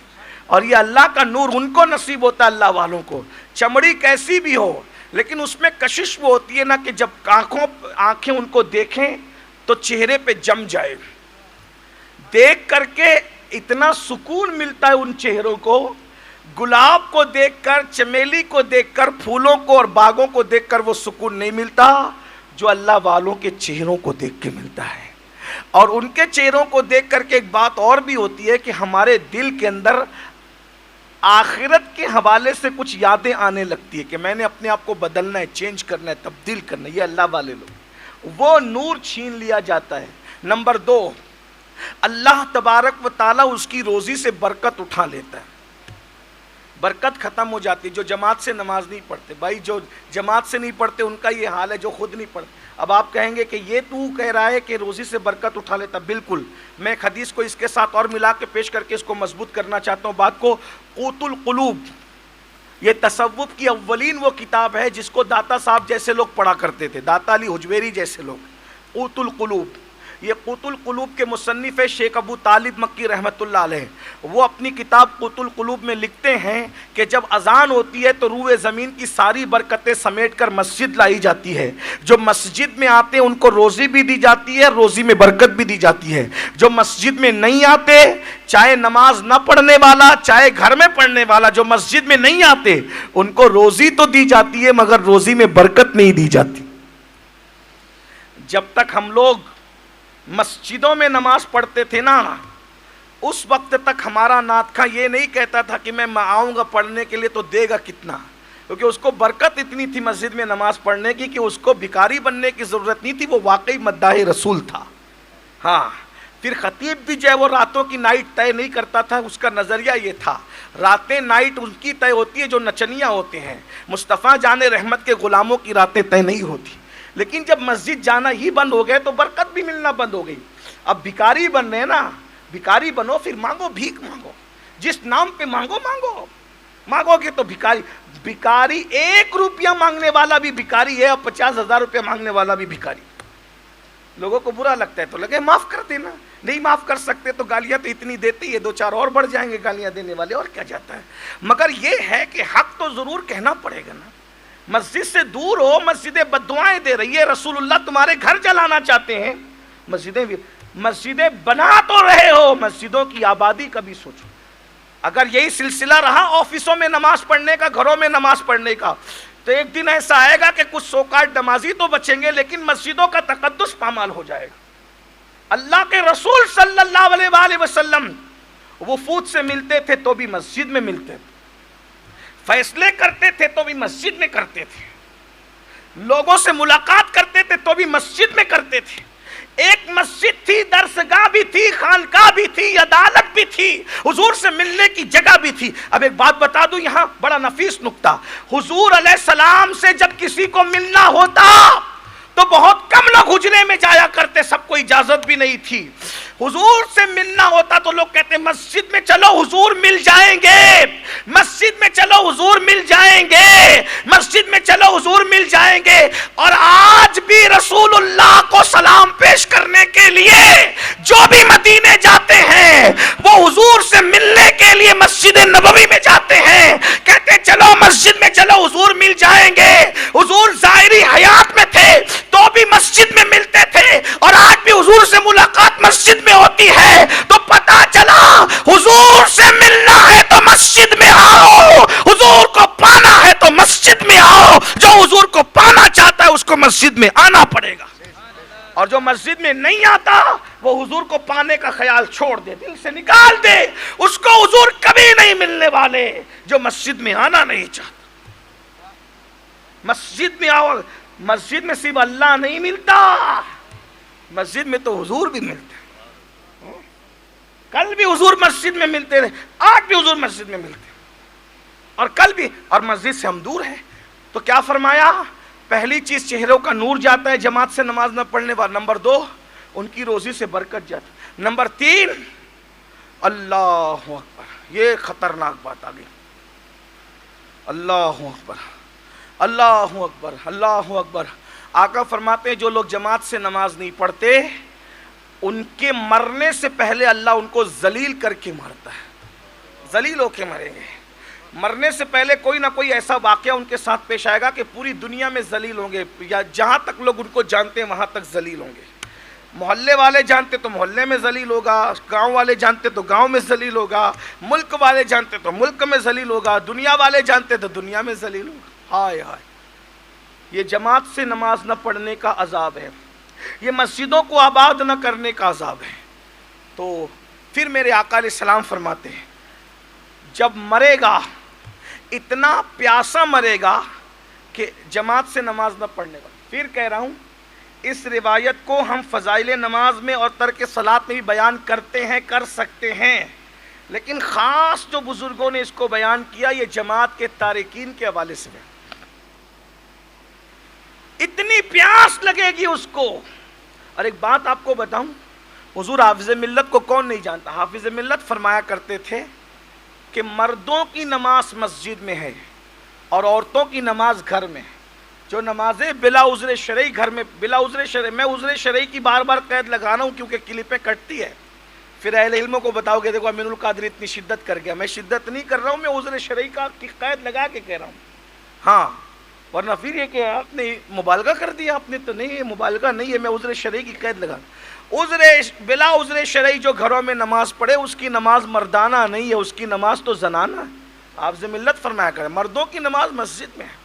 اور یہ اللہ کا نور ان کو نصیب ہوتا ہے، اللہ والوں کو. چمڑی کیسی بھی ہو لیکن اس میں کشش وہ ہوتی ہے نا کہ جب آنکھیں ان کو دیکھیں تو چہرے پہ جم جائے. دیکھ کر کے اتنا سکون ملتا ہے ان چہروں کو. گلاب کو دیکھ کر، چمیلی کو دیکھ کر، پھولوں کو اور باغوں کو دیکھ کر وہ سکون نہیں ملتا جو اللہ والوں کے چہروں کو دیکھ کے ملتا ہے. اور ان کے چہروں کو دیکھ کر کے ایک بات اور بھی ہوتی ہے کہ ہمارے دل کے اندر آخرت کے حوالے سے کچھ یادیں آنے لگتی ہے کہ میں نے اپنے آپ کو بدلنا ہے، چینج کرنا ہے، تبدیل کرنا ہے. یہ اللہ والے لوگ، وہ نور چھین لیا جاتا ہے. نمبر 2، اللہ تبارک و تعالیٰ اس کی روزی سے برکت اٹھا لیتا ہے. برکت ختم ہو جاتی. جو جماعت سے نماز نہیں پڑھتے، بھائی جو جماعت سے نہیں پڑھتے ان کا یہ حال ہے، جو خود نہیں پڑھتے. اب آپ کہیں گے کہ یہ تو کہہ رہا ہے کہ روزی سے برکت اٹھا لیتا. بالکل، میں ایک حدیث کو اس کے ساتھ اور ملا کے پیش کر کے اس کو مضبوط کرنا چاہتا ہوں بات کو. قوت القلوب، یہ تصوف کی اولین وہ کتاب ہے جس کو داتا صاحب جیسے لوگ پڑھا کرتے تھے، داتا علی حجویری جیسے لوگ. قوت القلوب، یہ قوت القلوب کے مصنف ہے شیخ ابو طالب مکی رحمۃ اللہ علیہ. وہ اپنی کتاب قوت القلوب میں لکھتے ہیں کہ جب اذان ہوتی ہے تو روئے زمین کی ساری برکتیں سمیٹ کر مسجد لائی جاتی ہے. جو مسجد میں آتے ہیں ان کو روزی بھی دی جاتی ہے، روزی میں برکت بھی دی جاتی ہے. جو مسجد میں نہیں آتے، چاہے نماز نہ پڑھنے والا چاہے گھر میں پڑھنے والا، جو مسجد میں نہیں آتے ان کو روزی تو دی جاتی ہے مگر روزی میں برکت نہیں دی جاتی. جب تک ہم لوگ مسجدوں میں نماز پڑھتے تھے نا، اس وقت تک ہمارا نعت خواں یہ نہیں کہتا تھا کہ میں آؤں گا پڑھنے کے لیے تو دے گا کتنا، کیونکہ اس کو برکت اتنی تھی مسجد میں نماز پڑھنے کی کہ اس کو بھکاری بننے کی ضرورت نہیں تھی، وہ واقعی مداح رسول تھا۔ ہاں، پھر خطیب بھی جو ہے وہ راتوں کی نائٹ طے نہیں کرتا تھا، اس کا نظریہ یہ تھا راتیں نائٹ ان کی طے ہوتی ہے جو نچنیاں ہوتے ہیں، مصطفیٰ جان رحمت کے غلاموں کی راتیں طے نہیں ہوتی۔ لیکن جب مسجد جانا ہی بند ہو گئے تو برکت بھی ملنا بند ہو گئی۔ اب بھکاری بن رہے ہیں نا، بھکاری بنو پھر مانگو، بھیک مانگو، جس نام پہ مانگو مانگو گے تو بھکاری 1 روپیہ مانگنے والا بھی بھکاری ہے اور 50,000 روپیہ مانگنے والا بھی بھکاری۔ لوگوں کو برا لگتا ہے تو لگے معاف کر دینا، نہیں معاف کر سکتے تو گالیاں تو اتنی دیتی ہے، 2-4 اور بڑھ جائیں گے گالیاں دینے والے، اور کیا جاتا ہے۔ مگر یہ ہے کہ حق تو ضرور کہنا پڑے گا نا۔ مسجد سے دور ہو، مسجدیں بددعائیں دے رہی ہے، رسول اللہ تمہارے گھر جلانا چاہتے ہیں، مسجدیں بنا تو رہے ہو، مسجدوں کی آبادی کا بھی سوچو۔ اگر یہی سلسلہ رہا آفسوں میں نماز پڑھنے کا، گھروں میں نماز پڑھنے کا، تو ایک دن ایسا آئے گا کہ کچھ سوکاٹ نمازی تو بچیں گے لیکن مسجدوں کا تقدس پامال ہو جائے گا۔ اللہ کے رسول صلی اللہ علیہ وآلہ وسلم وفود سے ملتے تھے تو بھی مسجد میں ملتے تھے، فیصلے کرتے تھے تو بھی مسجد میں کرتے تھے، لوگوں سے ملاقات کرتے تھے تو بھی مسجد میں کرتے تھے۔ ایک مسجد تھی، درسگاہ بھی تھی، خانقاہ بھی تھی، عدالت بھی تھی، حضور سے ملنے کی جگہ بھی تھی۔ اب ایک بات بتا دوں یہاں، بڑا نفیس نکتہ، حضور علیہ السلام سے جب کسی کو ملنا ہوتا تو بہت کم لوگ حجرے میں جایا کرتے، سب کو اجازت بھی نہیں تھی۔ حضور سے ملنا ہوتا تو لوگ کہتے مسجد میں چلو حضور مل جائیں گے، مسجد میں چلو حضور مل جائیں گے، مسجد میں چلو حضور مل جائیں گے۔ اور آج بھی رسول اللہ کو سلام پیش کرنے کے لیے جو بھی مدینے جاتے ہیں وہ حضور سے ملنے کے لیے مسجد نبوی میں جاتے ہیں، کہتے چلو مسجد میں چلو حضور مل جائیں گے۔ حضور ظاہری حیات میں تھے تو بھی مسجد میں ملتے تھے، اور آج بھی حضور سے ملاقات مسجد میں ہوتی ہے۔ تو پتا چلا حضور سے ملنا ہے تو مسجد میں آؤ، حضور کو پانا ہے تو مسجد میں آؤ۔ جو حضور کو پانا چاہتا ہے اس کو مسجد میں آنا پڑے گا، اور جو مسجد میں نہیں آتا وہ حضور کو پانے کا خیال چھوڑ دے، دل سے نکال دے، اس کو حضور کبھی نہیں ملنے والے۔ جو مسجد میں آنا نہیں چاہتا، مسجد میں آؤ۔ مسجد میں صرف اللہ نہیں ملتا، مسجد میں تو حضور بھی ملتے ہیں۔ کل بھی حضور مسجد میں ملتے رہے، آج بھی حضور مسجد میں ملتے ہیں، اور کل بھی، اور مسجد سے ہم دور ہیں۔ تو کیا فرمایا؟ پہلی چیز چہروں کا نور جاتا ہے جماعت سے نماز نہ پڑھنے والا، نمبر 2 ان کی روزی سے برکت جاتی، نمبر 3 اللہ اکبر، یہ خطرناک بات آ گئی، اللہ اکبر اللہ اکبر اللہ اکبر۔ آقا فرماتے ہیں جو لوگ جماعت سے نماز نہیں پڑھتے ان کے مرنے سے پہلے اللہ ان کو ذلیل کر کے مارتا ہے، ذلیل ہو کے مریں گے۔ مرنے سے پہلے کوئی نہ کوئی ایسا واقعہ ان کے ساتھ پیش آئے گا کہ پوری دنیا میں ذلیل ہوں گے، یا جہاں تک لوگ ان کو جانتے ہیں وہاں تک ذلیل ہوں گے۔ محلے والے جانتے تو محلے میں ذلیل ہوگا، گاؤں والے جانتے تو گاؤں میں ذلیل ہوگا، ملک والے جانتے تو ملک میں ذلیل ہوگا، دنیا والے جانتے تو دنیا میں ذلیل ہوگا۔ ہائے ہائے، یہ جماعت سے نماز نہ پڑھنے کا عذاب ہے، یہ مسجدوں کو آباد نہ کرنے کا عذاب ہے۔ تو پھر میرے آقا علیہ السلام فرماتے ہیں جب مرے گا اتنا پیاسا مرے گا کہ جماعت سے نماز نہ پڑھنے گا۔ پھر کہہ رہا ہوں اس روایت کو ہم فضائل نماز میں اور ترک صلاۃ میں بھی بیان کرتے ہیں، کر سکتے ہیں، لیکن خاص جو بزرگوں نے اس کو بیان کیا یہ جماعت کے تارکین کے حوالے سے ہے۔ اتنی پیاس لگے گی اس کو۔ اور ایک بات آپ کو بتاؤں، حضور حافظ ملت کو کون نہیں جانتا؟ حافظ ملت فرمایا کرتے تھے کہ مردوں کی نماز مسجد میں ہے اور عورتوں کی نماز گھر میں۔ جو نمازیں بلا عذر شرعی گھر میں، بلا عذر شرعی، میں عذر شرعی کی بار بار قید لگا رہا ہوں کیونکہ کلپیں کٹتی ہے، پھر اہل علموں کو بتاؤ گے دیکھو امین القادری اتنی شدت کر گیا۔ میں شدت نہیں کر رہا ہوں، میں عذر شرعی کا قید لگا کے کہہ رہا ہوں۔ ہاں، ورنہ پھر یہ کہ آپ نے مبالغہ کر دیا، آپ نے تو نہیں، مبالغہ نہیں ہے، میں عذر شرعی کی قید لگا۔ عذر بلا عذر شرعی جو گھروں میں نماز پڑھے اس کی نماز مردانہ نہیں ہے، اس کی نماز تو زنانہ ہے۔ آپ سے ملت فرمایا کرے مردوں کی نماز مسجد میں ہے،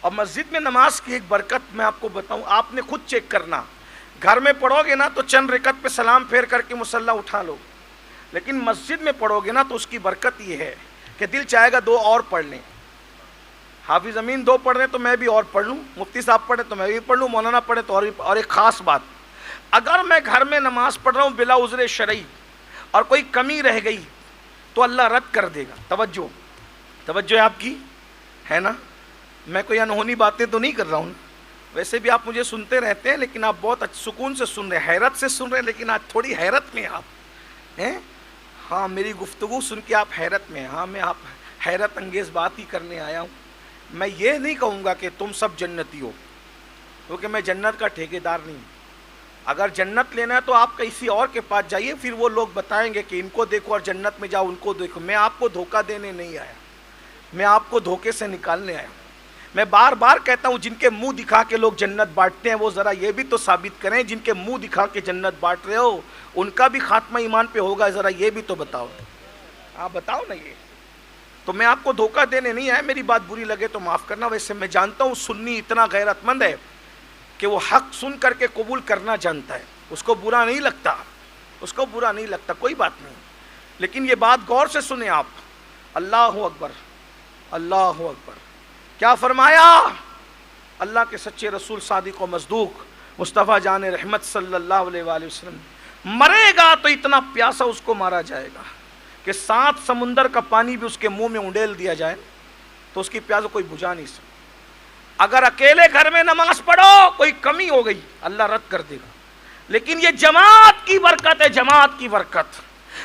اور مسجد میں نماز کی ایک برکت میں آپ کو بتاؤں، آپ نے خود چیک کرنا، گھر میں پڑھو گے نا تو چند رکعت پہ سلام پھیر کر کے مصلی اٹھا لو، لیکن مسجد میں پڑھو گے نا تو اس کی برکت یہ ہے کہ دل چاہے گا 2 اور پڑھ لیں. حافظ امین 2 پڑھ رہے ہیں تو میں بھی اور پڑھ لوں, مفتی صاحب پڑھے تو میں بھی پڑھ لوں, مولانا پڑھے تو اور ایک خاص بات, اگر میں گھر میں نماز پڑھ رہا ہوں بلا عذر شرعی اور کوئی کمی رہ گئی تو اللہ رد کر دے گا. توجہ ہے آپ کی, ہے نا؟ میں کوئی انہونی باتیں تو نہیں کر رہا ہوں, ویسے بھی آپ مجھے سنتے رہتے ہیں لیکن آپ بہت سکون سے سن رہے ہیں, حیرت سے سن رہے ہیں, لیکن آج تھوڑی حیرت میں آپ ہیں. ہاں میری گفتگو سن کے آپ حیرت میں ہیں. ہاں میں آپ حیرت انگیز بات ہی کرنے آیا ہوں. میں یہ نہیں کہوں گا کہ تم سب جنتی ہو, کیونکہ میں جنت کا ٹھیکیدار نہیں ہوں. اگر جنت لینا ہے تو آپ کسی اور کے پاس جائیے, پھر وہ لوگ بتائیں گے کہ ان کو دیکھو اور جنت میں جاؤ, ان کو دیکھو. میں آپ کو دھوکہ دینے نہیں آیا, میں آپ کو دھوکے سے نکالنے آیا ہوں. میں بار بار کہتا ہوں جن کے منہ دکھا کے لوگ جنت بانٹتے ہیں وہ ذرا یہ بھی تو ثابت کریں, جن کے منہ دکھا کے جنت بانٹ رہے ہو ان کا بھی خاتمہ ایمان پہ ہوگا, ذرا یہ بھی تو بتاؤ. آپ بتاؤ نا. یہ تو میں آپ کو دھوکہ دینے نہیں آیا, میری بات بری لگے تو معاف کرنا. ویسے میں جانتا ہوں سنی اتنا غیرت مند ہے کہ وہ حق سن کر کے قبول کرنا جانتا ہے, اس کو برا نہیں لگتا, اس کو برا نہیں لگتا, کوئی بات نہیں. لیکن یہ بات غور سے سنیں آپ. اللہ اکبر, اللہ اکبر. کیا فرمایا اللہ کے سچے رسول صادق و مصدوق مصطفیٰ جان رحمت صلی اللہ علیہ وآلہ وسلم, مرے گا تو اتنا پیاسا اس کو مارا جائے گا کہ 7 سمندر کا پانی بھی اس کے منہ میں انڈیل دیا جائے تو اس کی پیاس کوئی بجھا نہیں سکتا. اگر اکیلے گھر میں نماز پڑھو کوئی کمی ہو گئی اللہ رد کر دے گا. لیکن یہ جماعت کی برکت ہے, جماعت کی برکت.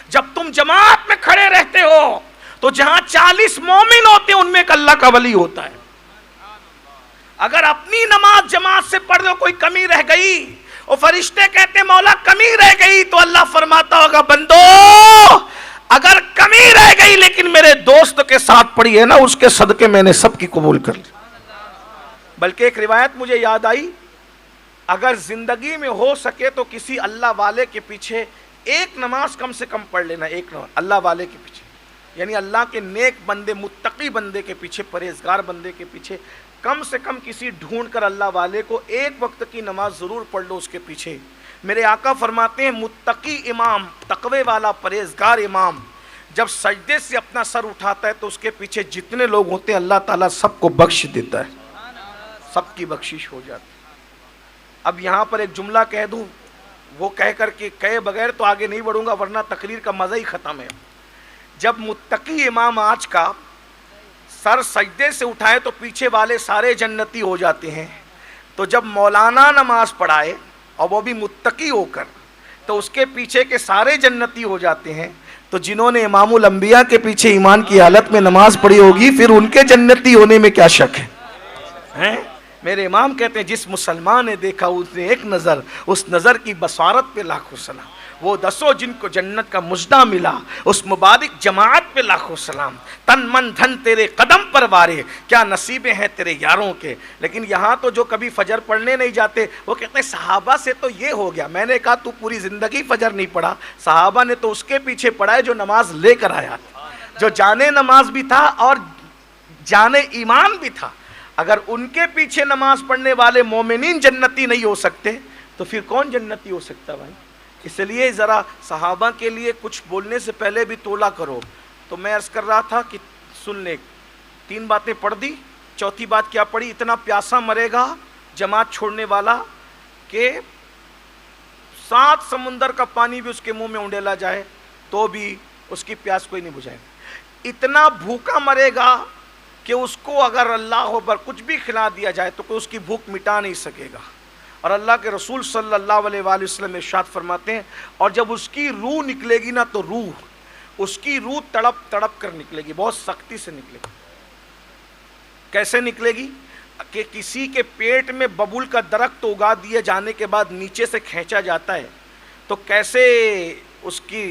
جب تم جماعت میں کھڑے رہتے ہو تو جہاں 40 مومن ہوتے ہیں ان میں ایک اللہ کا ولی ہوتا ہے. اگر اپنی نماز جماعت سے پڑھ دو کوئی کمی رہ گئی, اور فرشتے کہتے ہیں مولا کمی رہ گئی, تو اللہ فرماتا ہوگا بندو اگر کمی رہ گئی لیکن میرے دوست کے ساتھ پڑھی ہے نا, اس کے صدقے میں نے سب کی قبول کر لی. بلکہ ایک روایت مجھے یاد آئی, اگر زندگی میں ہو سکے تو کسی اللہ والے کے پیچھے ایک نماز کم سے کم پڑھ لینا. ایک نماز اللہ والے کے پیچھے, یعنی اللہ کے نیک بندے, متقی بندے کے پیچھے, پرہیزگار بندے کے پیچھے کم سے کم کسی ڈھونڈ کر اللہ والے کو ایک وقت کی نماز ضرور پڑھ لو اس کے پیچھے. میرے آقا فرماتے ہیں متقی امام, تقوی والا پرہیزگار امام جب سجدے سے اپنا سر اٹھاتا ہے تو اس کے پیچھے جتنے لوگ ہوتے ہیں اللہ تعالیٰ سب کو بخش دیتا ہے, سب کی بخشش ہو جاتی. اب یہاں پر ایک جملہ کہہ دوں, وہ کہہ کر کے کہے بغیر تو آگے نہیں بڑھوں گا ورنہ تقریر کا مزہ ہی ختم ہے. جب متقی امام آج کا سر سجدے سے اٹھائے تو پیچھے والے سارے جنتی ہو جاتے ہیں, تو جب مولانا نماز پڑھائے اور وہ بھی متقی ہو کر تو اس کے پیچھے کے سارے جنتی ہو جاتے ہیں, تو جنہوں نے امام الانبیاء کے پیچھے ایمان کی حالت میں نماز پڑھی ہوگی پھر ان کے جنتی ہونے میں کیا شک ہے؟ میرے امام کہتے ہیں جس مسلمان نے دیکھا اس نے ایک نظر, اس نظر کی بصارت پہ لاکھوں سلام. وہ 10 جن کو جنت کا مژدہ ملا اس مبارک جماعت پہ لاکھوں سلام. تن من دھن تیرے قدم پر وارے, کیا نصیبیں ہیں تیرے یاروں کے. لیکن یہاں تو جو کبھی فجر پڑھنے نہیں جاتے وہ کہتے ہیں صحابہ سے تو یہ ہو گیا. میں نے کہا تو پوری زندگی فجر نہیں پڑھا, صحابہ نے تو اس کے پیچھے پڑھا ہے جو نماز لے کر آیا تھا, جو جانے نماز بھی تھا اور جانے ایمان بھی تھا. اگر ان کے پیچھے نماز پڑھنے والے مومنین جنتی نہیں ہو سکتے تو پھر کون جنتی ہو سکتا بھائی؟ اس لیے ذرا صحابہ کے لیے کچھ بولنے سے پہلے بھی تولا کرو. تو میں عرض کر رہا تھا کہ سن لے, 3 باتیں پڑھ دی, چوتھی بات کیا پڑھی؟ اتنا پیاسا مرے گا جماعت چھوڑنے والا کہ 7 سمندر کا پانی بھی اس کے منہ میں انڈیلا جائے تو بھی اس کی پیاس کوئی نہیں بجھائے گا. اتنا بھوکا مرے گا کہ اس کو اگر اللہ پر کچھ بھی کھلا دیا جائے تو کوئی اس کی بھوک مٹا نہیں سکے گا. اور اللہ کے رسول صلی اللہ علیہ وآلہ وسلم ارشاد فرماتے ہیں اور جب اس کی روح نکلے گی نا تو اس کی روح تڑپ تڑپ کر نکلے گی, بہت سختی سے نکلے گی. کیسے نکلے گی؟ کہ کسی کے پیٹ میں ببول کا درخت اگا دیے جانے کے بعد نیچے سے کھینچا جاتا ہے تو کیسے اس کی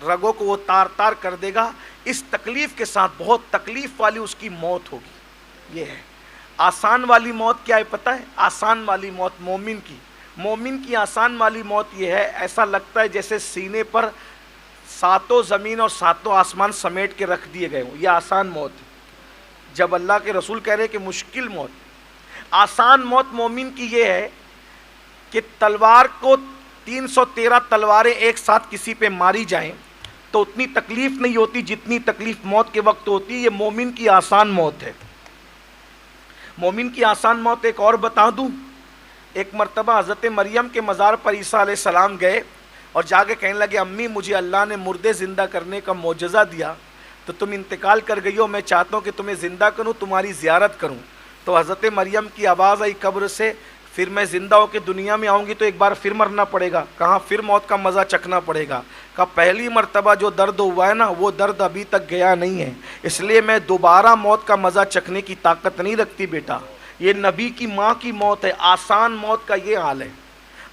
رگوں کو وہ تار تار کر دے گا, اس تکلیف کے ساتھ بہت تکلیف والی اس کی موت ہوگی. یہ ہے آسان والی موت. کیا ہے پتہ ہے آسان والی موت؟ مومن کی آسان والی موت یہ ہے, ایسا لگتا ہے جیسے سینے پر 7 زمین اور 7 آسمان سمیٹ کے رکھ دیے گئے ہوں. یہ آسان موت ہے. جب اللہ کے رسول کہہ رہے کہ مشکل موت, آسان موت مومن کی یہ ہے کہ تلوار کو 313 تلواریں ایک ساتھ کسی پہ ماری جائیں تو اتنی تکلیف نہیں ہوتی جتنی تکلیف موت کے وقت ہوتی ہے. یہ مومن کی آسان موت ہے. مومن کی آسان موت ایک اور بتا دوں. ایک مرتبہ حضرت مریم کے مزار پر عیسیٰ علیہ السلام گئے اور جا کے کہنے لگے امی مجھے اللہ نے مردے زندہ کرنے کا معجزہ دیا, تو تم انتقال کر گئی ہو, میں چاہتا ہوں کہ تمہیں زندہ کروں, تمہاری زیارت کروں. تو حضرت مریم کی آواز آئی قبر سے, پھر میں زندہ ہو کے دنیا میں آؤں گی تو ایک بار پھر مرنا پڑے گا. کہاں پھر موت کا مزہ چکھنا پڑے گا. کہا پہلی مرتبہ جو درد ہوا ہے نا وہ درد ابھی تک گیا نہیں ہے, اس لیے میں دوبارہ موت کا مزہ چکھنے کی طاقت نہیں رکھتی بیٹا. یہ نبی کی ماں کی موت ہے. آسان موت کا یہ حال ہے,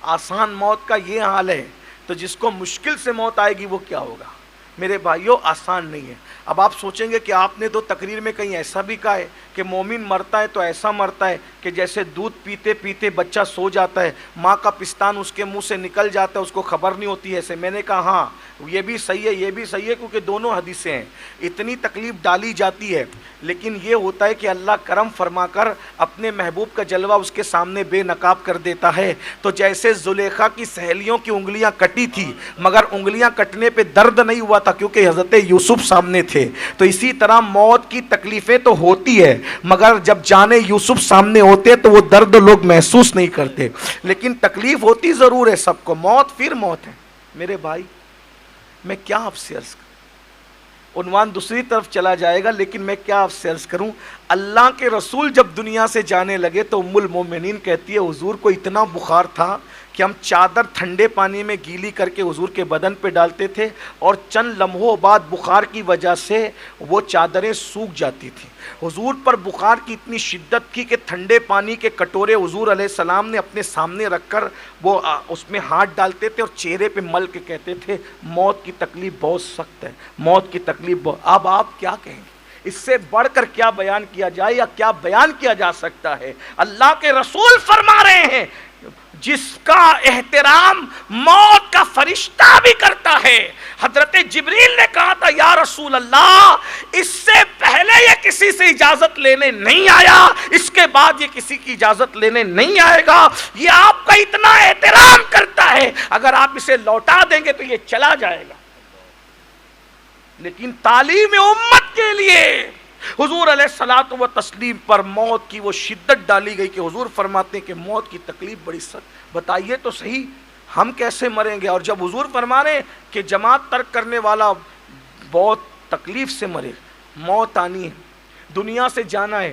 آسان موت کا یہ حال ہے. تو جس کو مشکل سے موت آئے گی وہ کیا ہوگا میرے بھائیوں, آسان نہیں ہے. اب آپ سوچیں گے کہ آپ نے تو تقریر میں کہیں ایسا بھی کہا ہے کہ مومن مرتا ہے تو ایسا مرتا ہے کہ جیسے دودھ پیتے پیتے بچہ سو جاتا ہے, ماں کا پستان اس کے منہ سے نکل جاتا ہے, اس کو خبر نہیں ہوتی ایسے. میں نے کہا ہاں یہ بھی صحیح ہے, یہ بھی صحیح ہے, کیونکہ دونوں حدیثیں ہیں. اتنی تکلیف ڈالی جاتی ہے, لیکن یہ ہوتا ہے کہ اللہ کرم فرما کر اپنے محبوب کا جلوہ اس کے سامنے بے نقاب کر دیتا ہے. تو جیسے زلیخا کی سہیلیوں کی انگلیاں کٹی تھی مگر انگلیاں کٹنے پہ درد نہیں ہوا تھا کیونکہ حضرت یوسف سامنے تھے, تو اسی طرح موت کی تکلیفیں تو ہوتی ہے مگر جب جانے یوسف سامنے ہوتے تو وہ درد لوگ محسوس نہیں کرتے, لیکن تکلیف ہوتی ضرور ہے سب کو. موت پھر موت ہے میرے بھائی. میں کیا آپ سے عرض کروں, عنوان دوسری طرف چلا جائے گا, لیکن میں کیا آپ سے عرض کروں. اللہ کے رسول جب دنیا سے جانے لگے تو ام المومنین کہتی ہے حضور کو اتنا بخار تھا کہ ہم چادر ٹھنڈے پانی میں گیلی کر کے حضور کے بدن پہ ڈالتے تھے اور چند لمحوں بعد بخار کی وجہ سے وہ چادریں سوکھ جاتی تھیں. حضور پر بخار کی اتنی شدت تھی کہ ٹھنڈے پانی کے کٹورے حضور علیہ السلام نے اپنے سامنے رکھ کر وہ اس میں ہاتھ ڈالتے تھے اور چہرے پہ مل کے کہتے تھے موت کی تکلیف بہت سخت ہے, موت کی تکلیف بہت. اب آپ کیا کہیں گے, اس سے بڑھ کر کیا بیان کیا جائے یا کیا بیان کیا جا سکتا ہے. اللہ کے رسول فرما رہے ہیں جس کا احترام موت کا فرشتہ بھی کرتا ہے. حضرت جبریل نے کہا تھا یا رسول اللہ اس سے پہلے یہ کسی سے اجازت لینے نہیں آیا, اس کے بعد یہ کسی کی اجازت لینے نہیں آئے گا. یہ آپ کا اتنا احترام کرتا ہے, اگر آپ اسے لوٹا دیں گے تو یہ چلا جائے گا. لیکن تعلیم امت کے لیے حضور علیہ الصلوۃ و تسلیم پر موت کی وہ شدت ڈالی گئی کہ حضور فرماتے ہیں کہ موت کی تکلیف بڑی سخت. بتائیے تو صحیح ہم کیسے مریں گے. اور جب حضور فرما رہے ہیں کہ جماعت ترک کرنے والا بہت تکلیف سے مرے, موت آنی ہے, دنیا سے جانا ہے,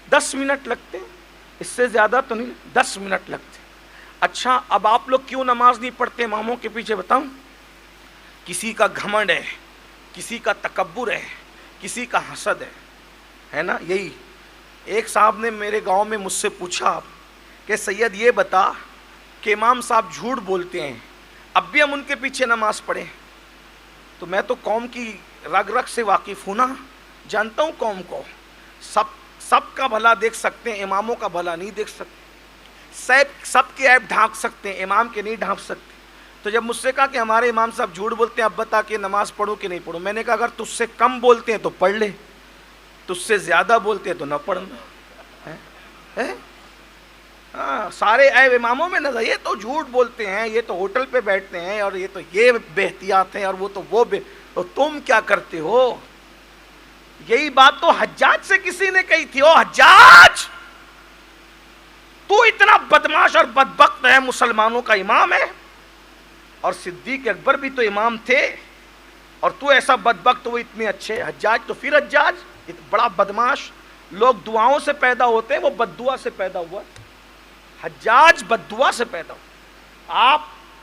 10 منٹ لگتے, اس سے زیادہ تو نہیں, 10 منٹ لگتے. اچھا اب آپ لوگ کیوں نماز نہیں پڑھتے اماموں کے پیچھے بتاؤں. کسی کا گھمنڈ ہے, کسی کا تکبر ہے, کسی کا حسد ہے نا. یہی ایک صاحب نے میرے گاؤں میں مجھ سے پوچھا کہ سید یہ بتا کہ امام صاحب جھوٹ بولتے ہیں, اب بھی ہم ان کے پیچھے نماز پڑھیں. تو میں تو قوم کی رگ رگ سے واقف ہوں نا, جانتا ہوں قوم کو. سب کا بھلا دیکھ سکتے ہیں, اماموں کا بھلا نہیں دیکھ سکتے. سب کے عیب ڈھانک سکتے ہیں, امام کے نہیں ڈھانپ سکتے. تو جب مجھ سے کہا کہ ہمارے امام صاحب جھوٹ بولتے ہیں, اب بتا کہ نماز پڑھوں کہ نہیں پڑھوں. میں نے کہا اگر تجھ سے کم بولتے ہیں تو پڑھ لے, تجھ سے زیادہ بولتے ہیں تو نہ پڑھنا. ہاں سارے عیب اماموں میں نظر, یہ تو جھوٹ بولتے ہیں, یہ تو ہوٹل پہ بیٹھتے ہیں, اور یہ تو یہ بے احتیاط ہیں, اور وہ تو وہ تو تم کیا کرتے ہو. یہی بات تو حجاج سے کسی نے کہی تھی, او حجاج تو اتنا بدماش اور بدبخت ہے, مسلمانوں کا امام ہے, اور صدیق اکبر بھی تو امام تھے, اور تو ایسا بدبخت, وہ اتنے اچھے. حجاج تو پھر حجاج بڑا بدماش. لوگ دعاؤں سے پیدا ہوتے ہیں, وہ بددعا سے پیدا ہوا. حجاج بددعا سے پیدا ہوا. آپ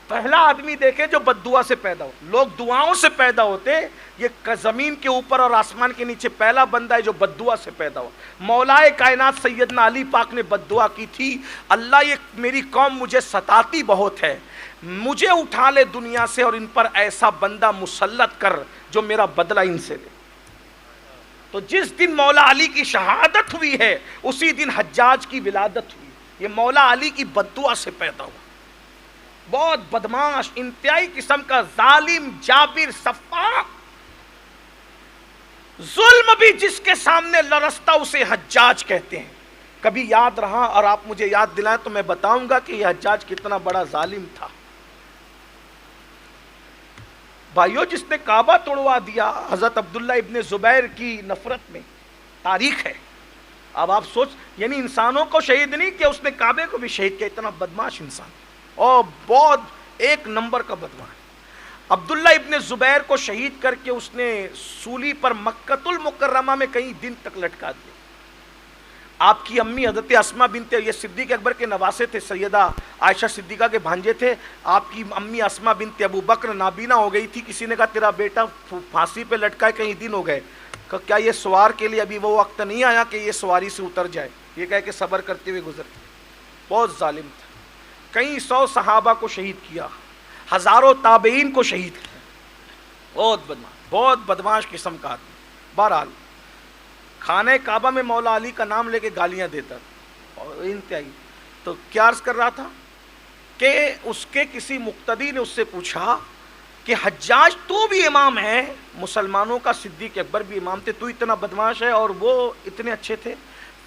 پہلا آدمی دیکھیں جو بددعا سے پیدا ہو. لوگ دعاؤں سے پیدا ہوتے, یہ زمین کے اوپر اور آسمان کے نیچے پہلا بندہ ہے جو بددعا سے پیدا ہوا. مولائے کائنات سیدنا علی پاک نے بددعا کی تھی, اللہ یہ میری قوم مجھے ستاتی بہت ہے, مجھے اٹھا لے دنیا سے اور ان پر ایسا بندہ مسلط کر جو میرا بدلہ ان سے لے. تو جس دن مولا علی کی شہادت ہوئی ہے اسی دن حجاج کی ولادت ہوئی. یہ مولا علی کی بددعا سے پیدا ہوا. بہت بدماش, انتہائی قسم کا ظالم, جابر, سفاک. ظلم بھی جس کے سامنے لرزتا اسے حجاج کہتے ہیں. کبھی یاد رہا اور آپ مجھے یاد دلائیں تو میں بتاؤں گا کہ یہ حجاج کتنا بڑا ظالم تھا. بھائیو جس نے کعبہ توڑوا دیا حضرت عبداللہ ابن زبیر کی نفرت میں، تاریخ ہے۔ اب آپ سوچ، یعنی انسانوں کو شہید نہیں کیا، اس نے کعبے کو بھی شہید کیا۔ اتنا بدماش انسان، اور بہت ایک نمبر کا بدماش۔ عبداللہ ابن زبیر کو شہید کر کے اس نے سولی پر مکۃ المکرمہ میں کئی دن تک لٹکا دیا۔ آپ کی امی حضرت اسماء بنت، یہ صدیق اکبر کے نواسے تھے، سیدہ عائشہ صدیقہ کے بھانجے تھے۔ آپ کی امی اسماء بنت ابو بکر نابینا ہو گئی تھی، کسی نے کہا تیرا بیٹا پھانسی پہ لٹکا ہے، کئی دن ہو گئے، کیا یہ سوار کے لیے ابھی وہ وقت نہیں آیا کہ یہ سواری سے اتر جائے؟ یہ کہہ کے صبر کرتے ہوئے گزر گئے۔ بہت ظالم تھا، کئی سو صحابہ کو شہید کیا، ہزاروں تابعین کو شہید کیا۔ بہت بدماش قسم کا آدمی۔ بہرحال خانہ کعبہ میں مولا علی کا نام لے کے گالیاں دیتا اور انتہائی۔ تو کیا عرض کر رہا تھا کہ اس کے کسی مقتدی نے اس سے پوچھا کہ حجاج تو بھی امام ہے، مسلمانوں کا صدیق اکبر بھی امام تھے، تو اتنا بدماش ہے اور وہ اتنے اچھے تھے؟